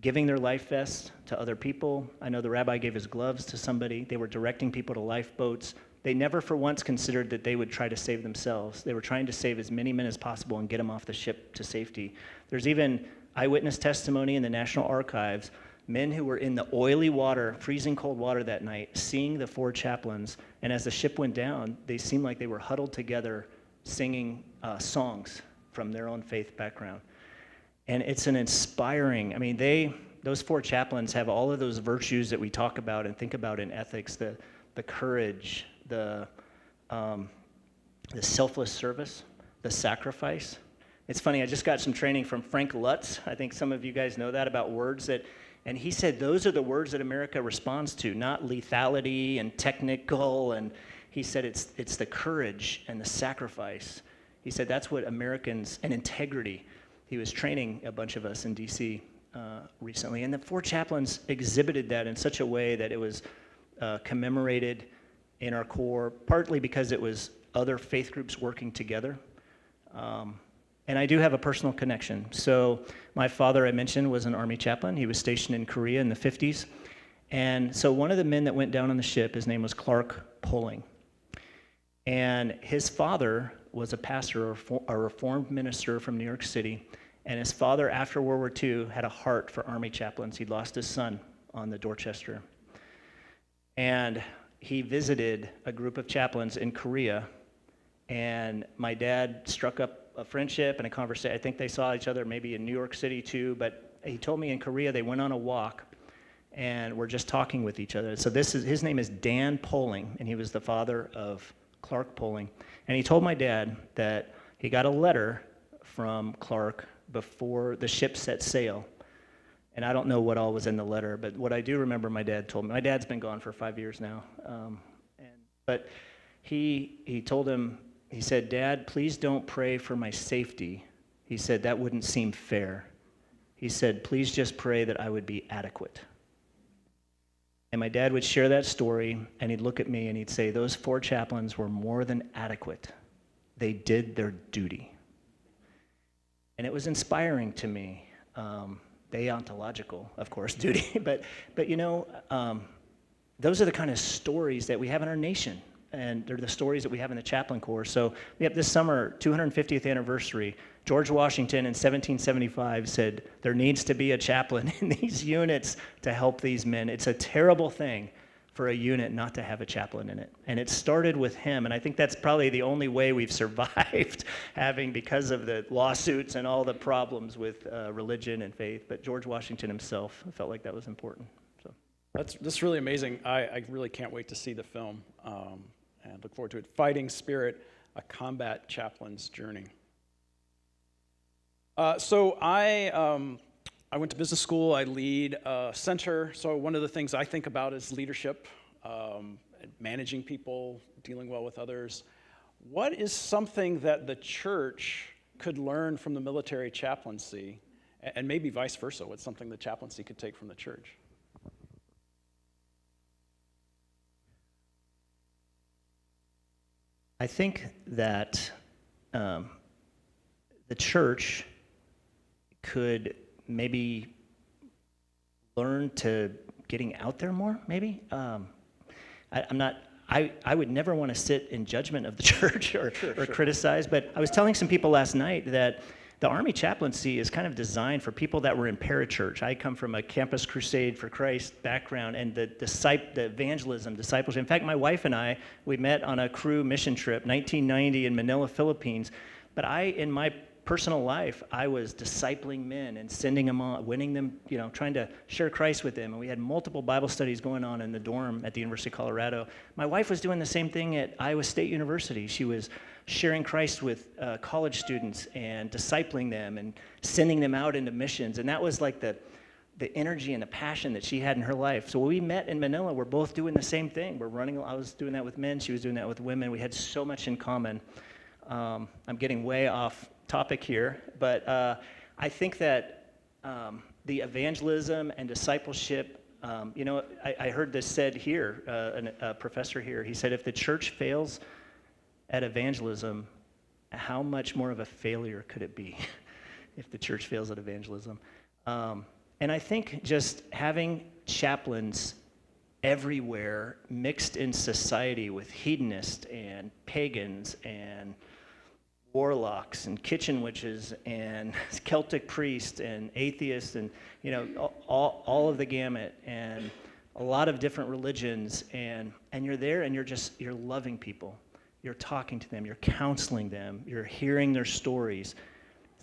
giving their life vests to other people. I know the rabbi gave his gloves to somebody. They were directing people to lifeboats. They never for once considered that they would try to save themselves. They were trying to save as many men as possible and get them off the ship to safety. There's even eyewitness testimony in the National Archives, men who were in the oily water, freezing cold water that night, seeing the 4 chaplains, and as the ship went down, they seemed like they were huddled together singing songs from their own faith background. And it's an inspiring, those 4 chaplains have all of those virtues that we talk about and think about in ethics, the courage, the selfless service, the sacrifice. It's funny, I just got some training from Frank Lutz. I think some of you guys know that about words and he said those are the words that America responds to, not lethality and technical, and he said it's the courage and the sacrifice. He said that's what Americans, and integrity. He was training a bunch of us in DC recently, and the 4 chaplains exhibited that in such a way that it was commemorated in our Corps, partly because it was other faith groups working together. And I do have a personal connection. So my father, I mentioned, was an Army chaplain. He was stationed in Korea in the 50s. And so one of the men that went down on the ship, his name was Clark Poling. And his father was a pastor, a Reformed minister from New York City. And his father, after World War II, had a heart for Army chaplains. He'd lost his son on the Dorchester. And he visited a group of chaplains in Korea. And my dad struck up a friendship and a conversation. I think they saw each other maybe in New York City too, but he told me in Korea they went on a walk and were just talking with each other. So his name is Dan Poling, and he was the father of Clark Poling. And he told my dad that he got a letter from Clark before the ship set sail. And I don't know what all was in the letter, but what I do remember my dad told me. My dad's been gone for 5 years now. But he told him, he said, "Dad, please don't pray for my safety." He said, "That wouldn't seem fair." He said, "Please just pray that I would be adequate." And my dad would share that story, and he'd look at me and he'd say, "Those 4 chaplains were more than adequate. They did their duty." And it was inspiring to me. Deontological, of course, duty. But those are the kind of stories that we have in our nation. And they're the stories that we have in the Chaplain Corps. So we have this summer, 250th anniversary. George Washington in 1775 said there needs to be a chaplain in these units to help these men. It's a terrible thing for a unit not to have a chaplain in it. And it started with him, and I think that's probably the only way we've survived because of the lawsuits and all the problems with religion and faith. But George Washington himself felt like that was important. So That's really amazing. I really can't wait to see the film. And look forward to it. Fighting Spirit, a combat chaplain's journey. So I went to business school. I lead a center. So one of the things I think about is leadership, managing people, dealing well with others. What is something that the church could learn from the military chaplaincy, and maybe vice versa? What's something the chaplaincy could take from the church? I think that the church could maybe learn to getting out there more, maybe. I would never want to sit in judgment of the church or criticize, but I was telling some people last night that the Army chaplaincy is kind of designed for people that were in parachurch. I come from a Campus Crusade for Christ background, and the evangelism, discipleship. In fact, my wife and I, we met on a crew mission trip, 1990 in Manila, Philippines. But in my personal life, I was discipling men and sending them on, winning them, trying to share Christ with them. And we had multiple Bible studies going on in the dorm at the University of Colorado. My wife was doing the same thing at Iowa State University. She was sharing Christ with college students and discipling them and sending them out into missions. And that was like the energy and the passion that she had in her life. So when we met in Manila, we're both doing the same thing. I was doing that with men. She was doing that with women. We had so much in common. I'm getting way off topic here, but I think that the evangelism and discipleship, I heard this said here, a professor here, he said, if the church fails at evangelism, how much more of a failure could it be if the church fails at evangelism? And I think just having chaplains everywhere mixed in society with hedonists and pagans and warlocks and kitchen witches and Celtic priests and atheists and all of the gamut and a lot of different religions, and you're there and you're loving people. You're talking to them, you're counseling them, you're hearing their stories.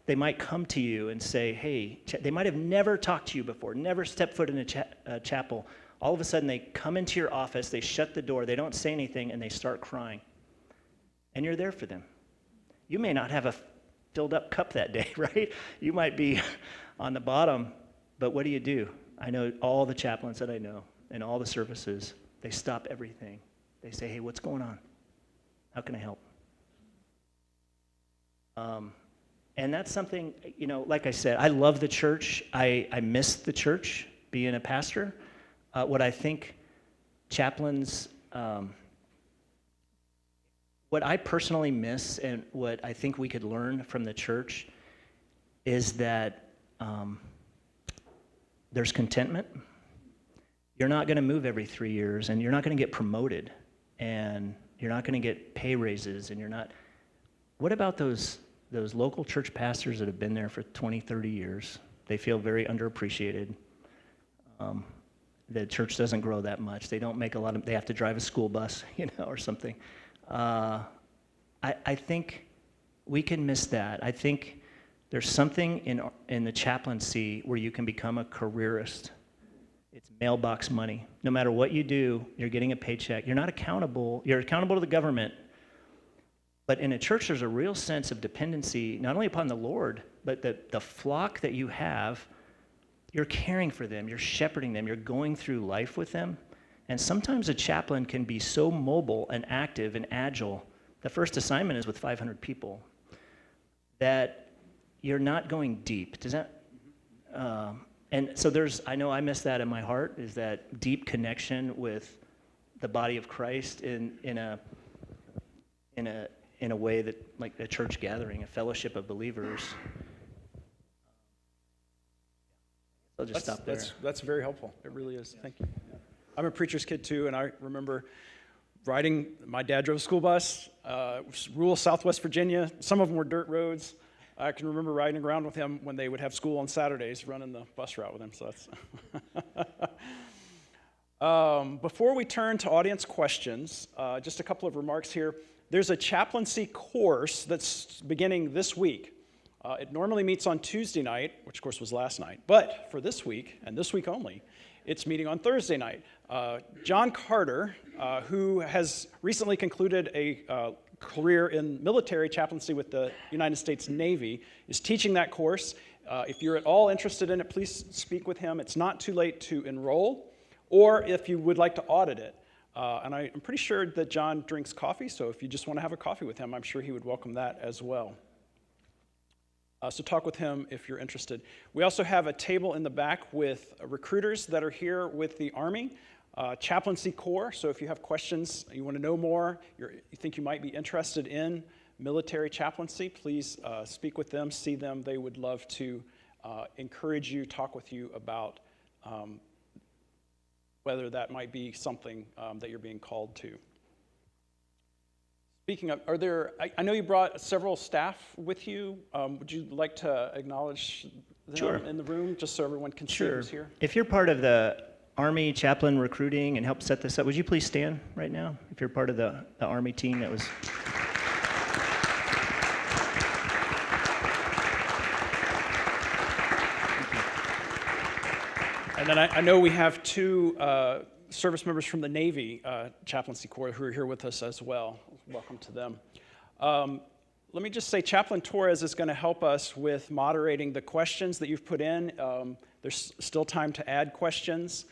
They might come to you and say, hey, they might have never talked to you before, never stepped foot in a chapel. All of a sudden they come into your office, they shut the door, they don't say anything, and they start crying. And you're there for them. You may not have a filled up cup that day, right? You might be on the bottom, but what do? I know all the chaplains that I know in all the services, they stop everything. They say, hey, what's going on? How can I help? And that's something, like I said, I love the church. I miss the church, being a pastor. What I think chaplains, what I personally miss and what I think we could learn from the church is that there's contentment. You're not going to move every 3 years, and you're not going to get promoted, and you're not going to get pay raises, and you're not. What about those local church pastors that have been there for 20, 30 years? They feel very underappreciated. The church doesn't grow that much. They don't make a lot of. They have to drive a school bus, or something. I think we can miss that. I think there's something in the chaplaincy where you can become a careerist. It's mailbox money. No matter what you do, you're getting a paycheck. You're not accountable. You're accountable to the government. But in a church, there's a real sense of dependency, not only upon the Lord, but the flock that you have, you're caring for them, you're shepherding them, you're going through life with them. And sometimes a chaplain can be so mobile and active and agile. The first assignment is with 500 people, that you're not going deep. Does that? And so I know I miss that in my heart, is that deep connection with the body of Christ in a way that, like a church gathering, a fellowship of believers. I'll just stop there. That's very helpful. It really is. Thank you. I'm a preacher's kid too, and I remember riding. My dad drove a school bus, rural Southwest Virginia. Some of them were dirt roads. I can remember riding around with him when they would have school on Saturdays, running the bus route with him. So that's. Before we turn to audience questions, just a couple of remarks here. There's a chaplaincy course that's beginning this week. It normally meets on Tuesday night, which of course was last night, but for this week, and this week only, it's meeting on Thursday night. John Carter, who has recently concluded a career in military chaplaincy with the United States Navy, is teaching that course. If you're at all interested in it, please speak with him. It's not too late to enroll, or if you would like to audit it. And I'm pretty sure that John drinks coffee, so if you just want to have a coffee with him, I'm sure he would welcome that as well. So talk with him if you're interested. We also have a table in the back with recruiters that are here with the Army, Chaplaincy Corps. So if you have questions, you want to know more, you think you might be interested in military chaplaincy, please speak with them, see them. They would love to encourage you, talk with you about whether that might be something that you're being called to. Speaking of, I know you brought several staff with you. Would you like to acknowledge them in the room, just so everyone can see who's here? If you're part of the Army chaplain recruiting and help set this up, would you please stand right now? If you're part of the Army team that was... And then I know we have two service members from the Navy Chaplaincy Corps who are here with us as well. Welcome to them. Let me just say, Chaplain Torres is going to help us with moderating the questions that you've put in. There's still time to add questions.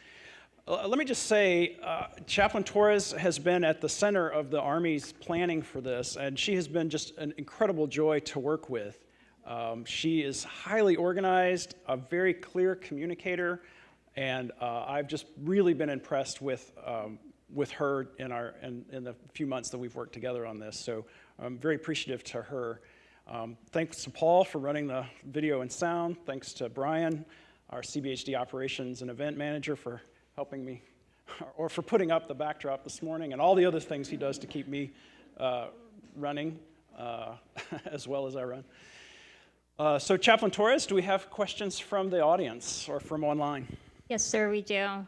Let me just say, Chaplain Torres has been at the center of the Army's planning for this, and she has been just an incredible joy to work with. She is highly organized, a very clear communicator, and I've just really been impressed with her in the few months that we've worked together on this. So I'm very appreciative to her. Thanks to Paul for running the video and sound. Thanks to Brian, our CBHD operations and event manager, for helping me, or for putting up the backdrop this morning, and all the other things he does to keep me running as well as I run. So Chaplain Torres, do we have questions from the audience or from online? Yes, sir, we do.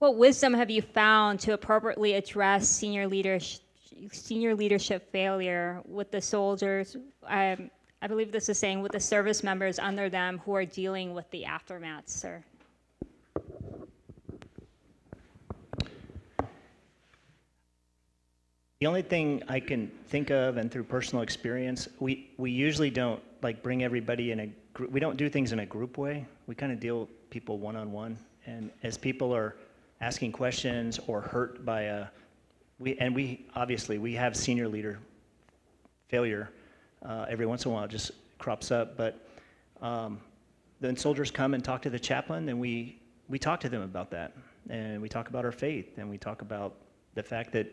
What wisdom have you found to appropriately address senior leadership failure with the soldiers? I believe this is saying with the service members under them who are dealing with the aftermath, sir. The only thing I can think of, and through personal experience, we usually don't bring everybody in a group. We don't do things in a group way. We kind of deal with people one-on-one. And as people are asking questions or hurt by we have senior leader failure every once in a while. It just crops up. But then soldiers come and talk to the chaplain, and we talk to them about that. And we talk about our faith, and we talk about the fact that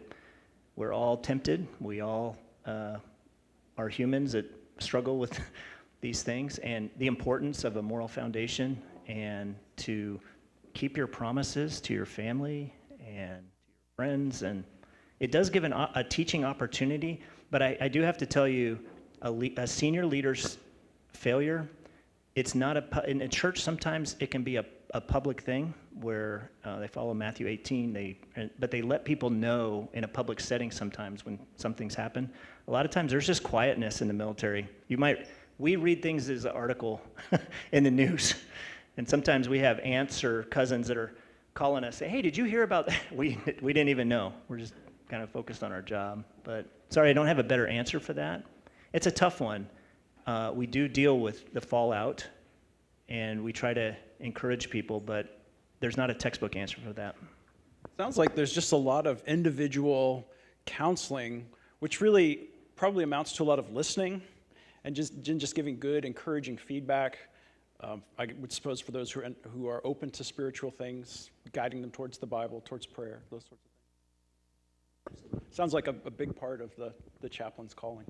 we're all tempted. We all are humans that struggle with these things, and the importance of a moral foundation, and to keep your promises to your family and to your friends. And it does give a teaching opportunity, but I do have to tell you, a senior leader's failure, it's not in a church. Sometimes it can be a public thing where they follow Matthew 18, but they let people know in a public setting sometimes when something's happened. A lot of times there's just quietness in the military. We read things as an article in the news, and sometimes we have aunts or cousins that are calling us, say, hey, did you hear about that? We didn't even know. We're just kind of focused on our job. But sorry, I don't have a better answer for that. It's a tough one. We do deal with the fallout, and we try to encourage people, but there's not a textbook answer for that. Sounds like there's just a lot of individual counseling, which really probably amounts to a lot of listening and just giving good, encouraging feedback. I would suppose for those who are open to spiritual things, guiding them towards the Bible, towards prayer, those sorts of things. Sounds like a big part of the chaplain's calling.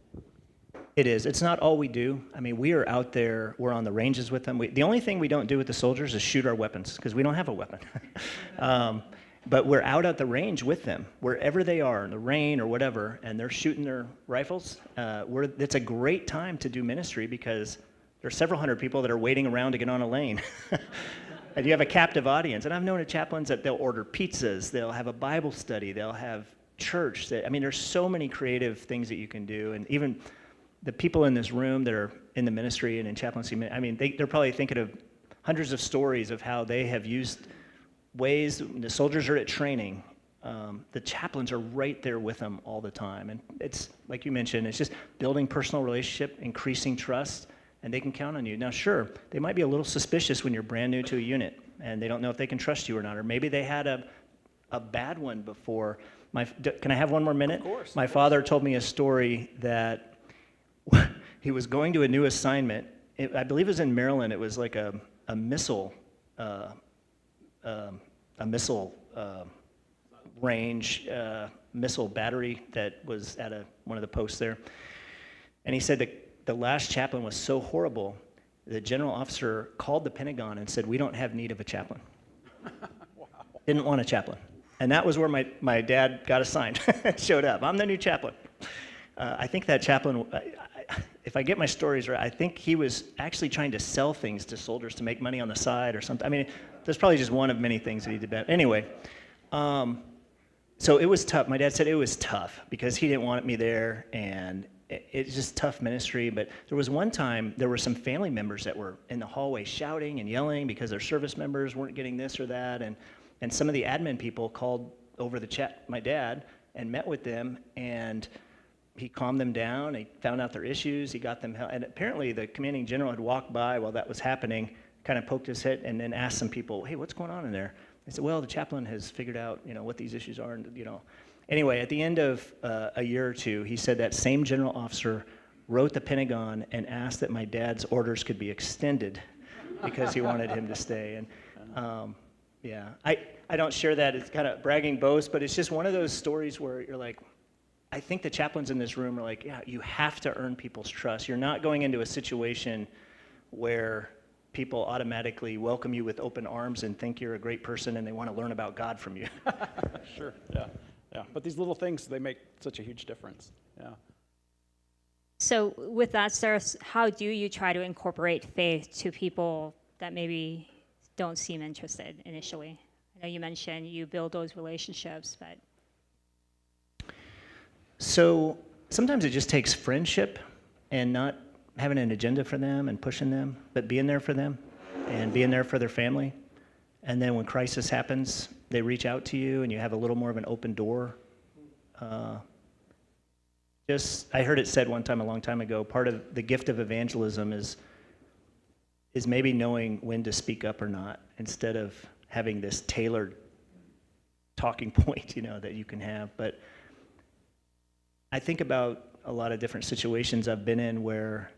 It is. It's not all we do. I mean, we are out there. We're on the ranges with them. The only thing we don't do with the soldiers is shoot our weapons, because we don't have a weapon. But we're out at the range with them, wherever they are, in the rain or whatever, and they're shooting their rifles. It's a great time to do ministry, because there's several hundred people that are waiting around to get on a lane. And you have a captive audience. And I've known chaplains that they'll order pizzas, they'll have a Bible study, they'll have church. There's so many creative things that you can do. And even the people in this room that are in the ministry and in chaplaincy, they're probably thinking of hundreds of stories of how they have used ways. The soldiers are at training. The chaplains are right there with them all the time. And it's, like you mentioned, it's just building personal relationship, increasing trust, and they can count on you. Now, sure, they might be a little suspicious when you're brand new to a unit, and they don't know if they can trust you or not, or maybe they had a bad one before. Can I have one more minute? Of course. My father told me a story that he was going to a new assignment. I believe it was in Maryland. It was like a missile range, missile battery that was at one of the posts there. And he said that the last chaplain was so horrible the general officer called the Pentagon and said, "We don't have need of a chaplain." Wow. Didn't want a chaplain. And that was where my dad got assigned, showed up. I'm the new chaplain. I think that chaplain, if I get my stories right, I think he was actually trying to sell things to soldiers to make money on the side or something. I mean, there's probably just one of many things that he did. Anyway, so it was tough. My dad said it was tough because he didn't want me there, and it's just tough ministry. But there was one time, there were some family members that were in the hallway shouting and yelling because their service members weren't getting this or that, and some of the admin people called over the chat my dad and met with them, and he calmed them down. He found out their issues. He got them help. And apparently the commanding general had walked by while that was happening, kind of poked his head, and then asked some people, "Hey, what's going on in there?" They said, "Well, the chaplain has figured out, what these issues are, and Anyway, at the end of a year or two, he said that same general officer wrote the Pentagon and asked that my dad's orders could be extended because he wanted him to stay. And yeah, I don't share that. It's kind of bragging boast, but it's just one of those stories where you're like, I think the chaplains in this room are like, yeah, you have to earn people's trust. You're not going into a situation where people automatically welcome you with open arms and think you're a great person and they want to learn about God from you. Sure, yeah. But these little things, they make such a huge difference, yeah. So with that, Sarah, how do you try to incorporate faith to people that maybe don't seem interested initially? I know you mentioned you build those relationships, but... So sometimes it just takes friendship and not having an agenda for them and pushing them, but being there for them and being there for their family. And then when crisis happens, they reach out to you and you have a little more of an open door. I heard it said one time, a long time ago, part of the gift of evangelism is maybe knowing when to speak up or not, instead of having this tailored talking point, that you can have. But I think about a lot of different situations I've been in where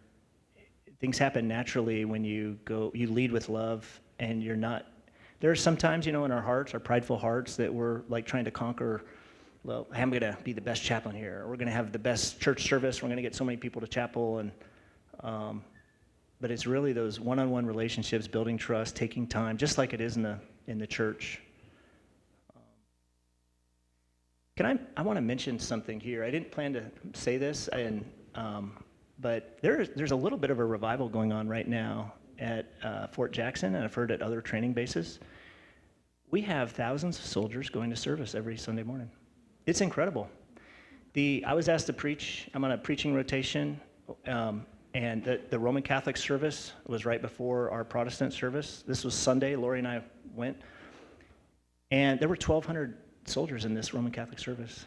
things happen naturally when you lead with love, and you're not. There are sometimes, in our hearts, our prideful hearts, that we're like trying to conquer. Well, I'm going to be the best chaplain here. We're going to have the best church service. We're going to get so many people to chapel, but it's really those one-on-one relationships, building trust, taking time, just like it is in the church. I want to mention something here. I didn't plan to say this, but there's a little bit of a revival going on right now at Fort Jackson, and I've heard at other training bases. We have thousands of soldiers going to service every Sunday morning. It's incredible. I was asked to preach. I'm on a preaching rotation, and the Roman Catholic service was right before our Protestant service. This was Sunday. Lori and I went, and there were 1,200 soldiers in this Roman Catholic service.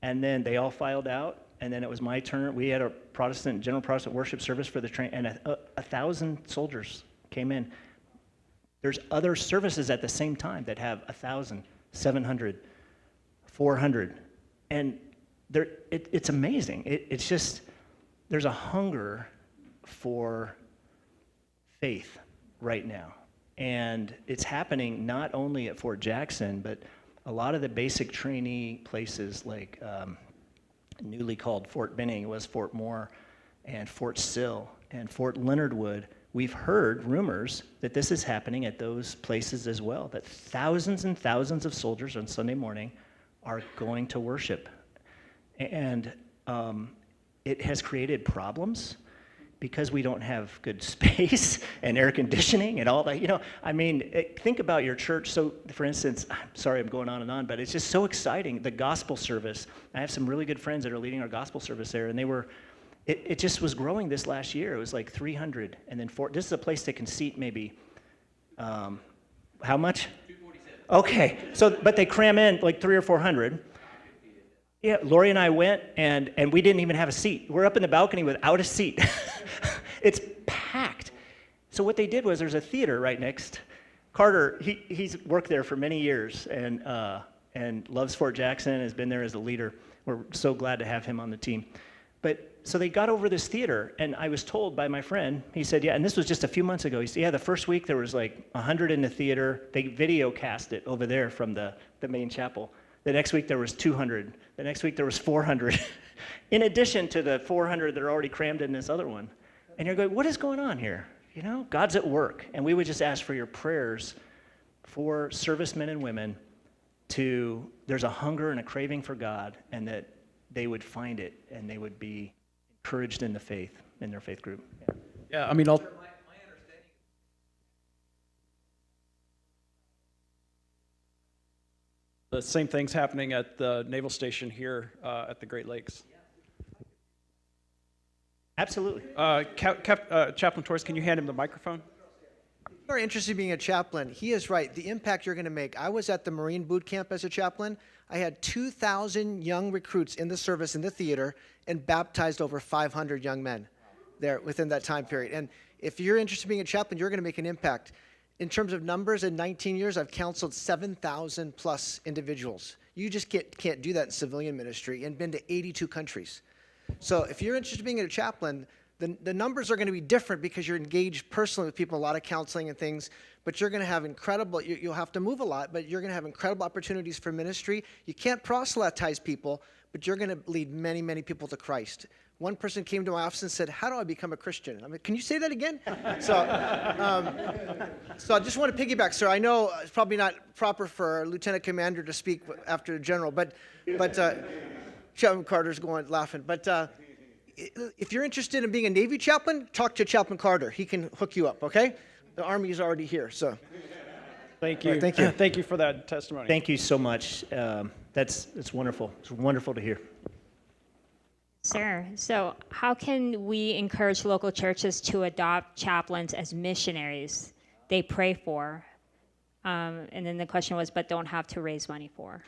And then they all filed out, and then it was my turn. We had a general Protestant worship service for the train, and 1,000 soldiers came in. There's other services at the same time that have 1,000, 700, 400, and it's amazing. It's just, there's a hunger for faith right now. And it's happening not only at Fort Jackson, but a lot of the basic trainee places like newly called Fort Benning was Fort Moore and Fort Sill and Fort Leonard Wood. We've heard rumors that this is happening at those places as well, that thousands and thousands of soldiers on Sunday morning are going to worship. And it has created problems because we don't have good space and air conditioning and all that. Think about your church. So, for instance, I'm sorry I'm going on and on, but it's just so exciting. The gospel service. I have some really good friends that are leading our gospel service there, and it just was growing this last year. It was like 300, and then this is a place that can seat maybe, how much? 247. Okay, but they cram in like 300 or 400. Yeah, Lori and I went, and we didn't even have a seat. We're up in the balcony without a seat. It's packed. So what they did was there's a theater right next. Carter, he's worked there for many years and loves Fort Jackson, has been there as a leader. We're so glad to have him on the team. So they got over this theater, and I was told by my friend, he said, yeah, and this was just a few months ago. He said, yeah, the first week there was like 100 in the theater. They video cast it over there from the main chapel. The next week there was 200. The next week there was 400. In addition to the 400 that are already crammed in this other one. And you're going, what is going on here? God's at work. And we would just ask for your prayers for servicemen and women there's a hunger and a craving for God, and that they would find it and they would be encouraged in the faith, in their faith group. Yeah, I mean, I'll... The same thing's happening at the naval station here at the Great Lakes. Absolutely. Chaplain Torres, can you hand him the microphone? If you're interested in being a chaplain, he is right. The impact you're going to make. I was at the Marine boot camp as a chaplain. I had 2,000 young recruits in the service in the theater and baptized over 500 young men there within that time period. And if you're interested in being a chaplain, you're going to make an impact. In terms of numbers, in 19 years, I've counseled 7,000 plus individuals. You just can't do that in civilian ministry, and been to 82 countries. So if you're interested in being a chaplain, the numbers are going to be different because you're engaged personally with people, a lot of counseling and things, but you're going to have you'll have to move a lot, but you're going to have incredible opportunities for ministry. You can't proselytize people, but you're going to lead many, many people to Christ. One person came to my office and said, "How do I become a Christian?" I'm like, "Can you say that again?" So I just want to piggyback, sir. I know it's probably not proper for a lieutenant commander to speak after a general, but Chaplain Carter's laughing. But if you're interested in being a Navy chaplain, talk to Chaplain Carter. He can hook you up, okay? The Army is already here, so. Thank you. Right, thank you. Thank you for that testimony. Thank you so much. That's wonderful. It's wonderful to hear. Sir, so how can we encourage local churches to adopt chaplains as missionaries they pray for? And then the question was, but don't have to raise money for.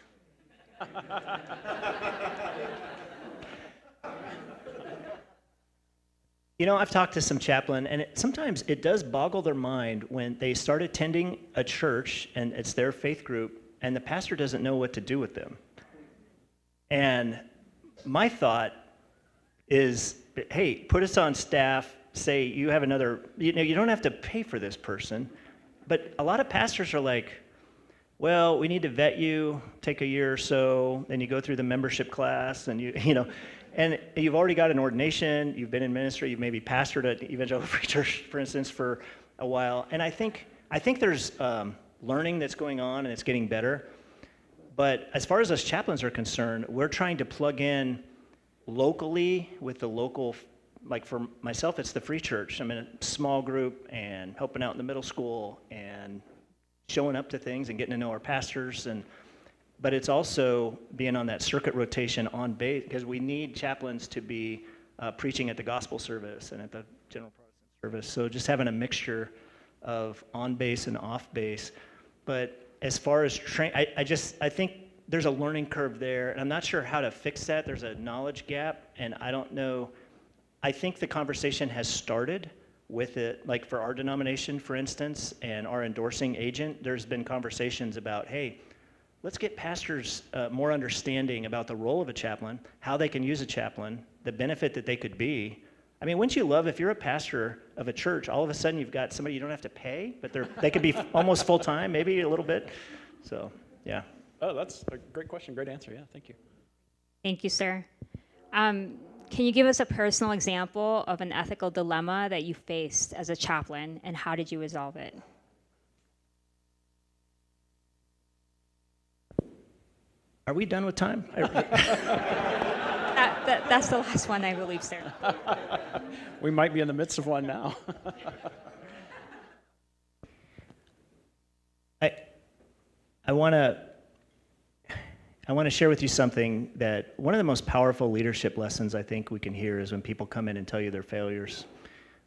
I've talked to some chaplain, and sometimes it does boggle their mind when they start attending a church, and it's their faith group, and the pastor doesn't know what to do with them. And my thought is, hey, put us on staff, say you have another, you don't have to pay for this person. But a lot of pastors are like, well, we need to vet you, take a year or so, then you go through the membership class, and and you've already got an ordination, you've been in ministry, you've maybe pastored at Evangelical Free Church, for instance, for a while. And I think there's learning that's going on, and it's getting better. But as far as us chaplains are concerned, we're trying to plug in locally with the local, like for myself, it's the Free Church. I'm in a small group and helping out in the middle school and showing up to things and getting to know our pastors. But it's also being on that circuit rotation on base, because we need chaplains to be preaching at the gospel service and at the general Protestant service. So just having a mixture of on base and off base. But as far as I think there's a learning curve there, and I'm not sure how to fix that. There's a knowledge gap, and I don't know. I think the conversation has started with it, like for our denomination, for instance, and our endorsing agent. There's been conversations about, hey, let's get pastors more understanding about the role of a chaplain, how they can use a chaplain, the benefit that they could be. I mean, wouldn't you love if you're a pastor of a church, all of a sudden you've got somebody you don't have to pay, but they could be almost full-time, maybe a little bit. So, yeah. Oh, that's a great question, great answer. Yeah, thank you. Thank you, sir. Can you give us a personal example of an ethical dilemma that you faced as a chaplain, and how did you resolve it? Are we done with time? That's the last one, I believe, sir. We might be in the midst of one now. I want to share with you something that one of the most powerful leadership lessons I think we can hear is when people come in and tell you their failures.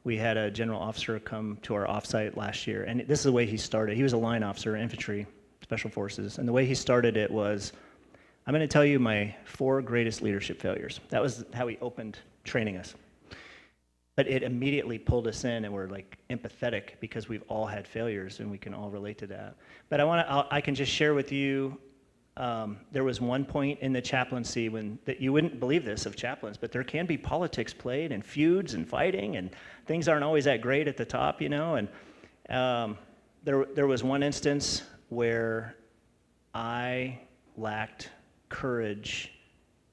We had a general officer come to our offsite last year, and this is the way he started. He was a line officer, infantry, special forces, and the way he started it was, I'm going to tell you my 4 greatest leadership failures. That was how he opened training us. But it immediately pulled us in, and we're like empathetic because we've all had failures and we can all relate to that. But I can just share with you, there was one point in the chaplaincy that you wouldn't believe this of chaplains, but there can be politics played and feuds and fighting, and things aren't always that great at the top, And there was one instance where I lacked courage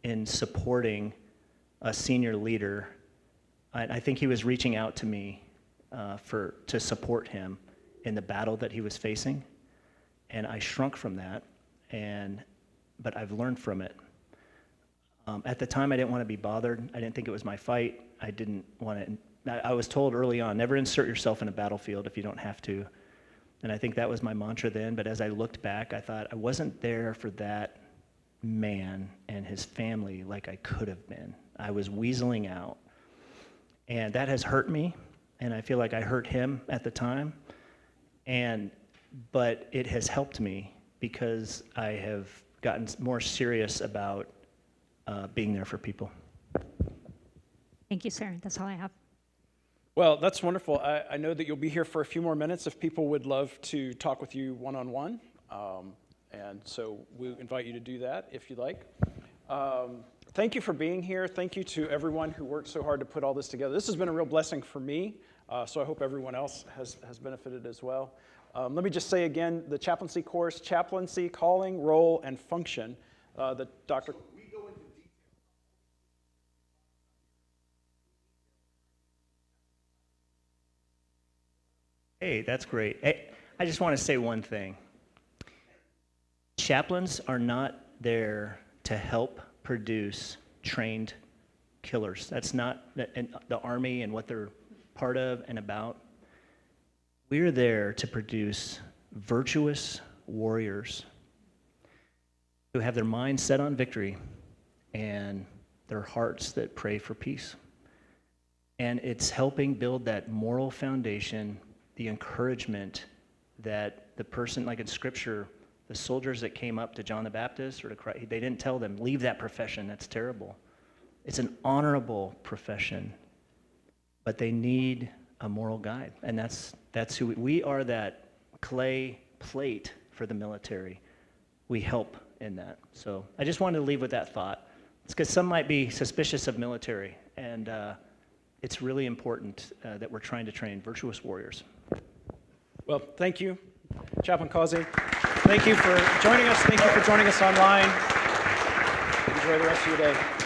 in supporting a senior leader. I think he was reaching out to me to support him in the battle that he was facing, and I shrunk from that, but I've learned from it. At the time, I didn't want to be bothered. I didn't think it was my fight. I didn't want to. I was told early on, never insert yourself in a battlefield if you don't have to. And I think that was my mantra then. But as I looked back, I thought I wasn't there for that man and his family like I could have been. I was weaseling out. And that has hurt me. And I feel like I hurt him at the time. But it has helped me because I have gotten more serious about being there for people. Thank you, sir. That's all I have. Well, that's wonderful. I know that you'll be here for a few more minutes if people would love to talk with you one-on-one. And so we invite you to do that if you'd like. Thank you for being here. Thank you to everyone who worked so hard to put all this together. This has been a real blessing for me, so I hope everyone else has benefited as well. Let me just say again, the chaplaincy course, Chaplaincy, Calling, Role, and Function, that Dr. Hey, that's great. Hey, I just want to say one thing. Chaplains are not there to help produce trained killers. That's not the Army and what they're part of and about. We're there to produce virtuous warriors who have their minds set on victory and their hearts that pray for peace. And it's helping build that moral foundation, the encouragement that the person, like in Scripture, the soldiers that came up to John the Baptist or to Christ, they didn't tell them, leave that profession, that's terrible. It's an honorable profession, but they need a moral guide, and that's who we are, that clay plate for the military. We help in that. So I just wanted to leave with that thought. It's because some might be suspicious of military, and it's really important that we're trying to train virtuous warriors. Well, thank you, Chaplain Causey. Thank you for joining us. Thank you for joining us online. Enjoy the rest of your day.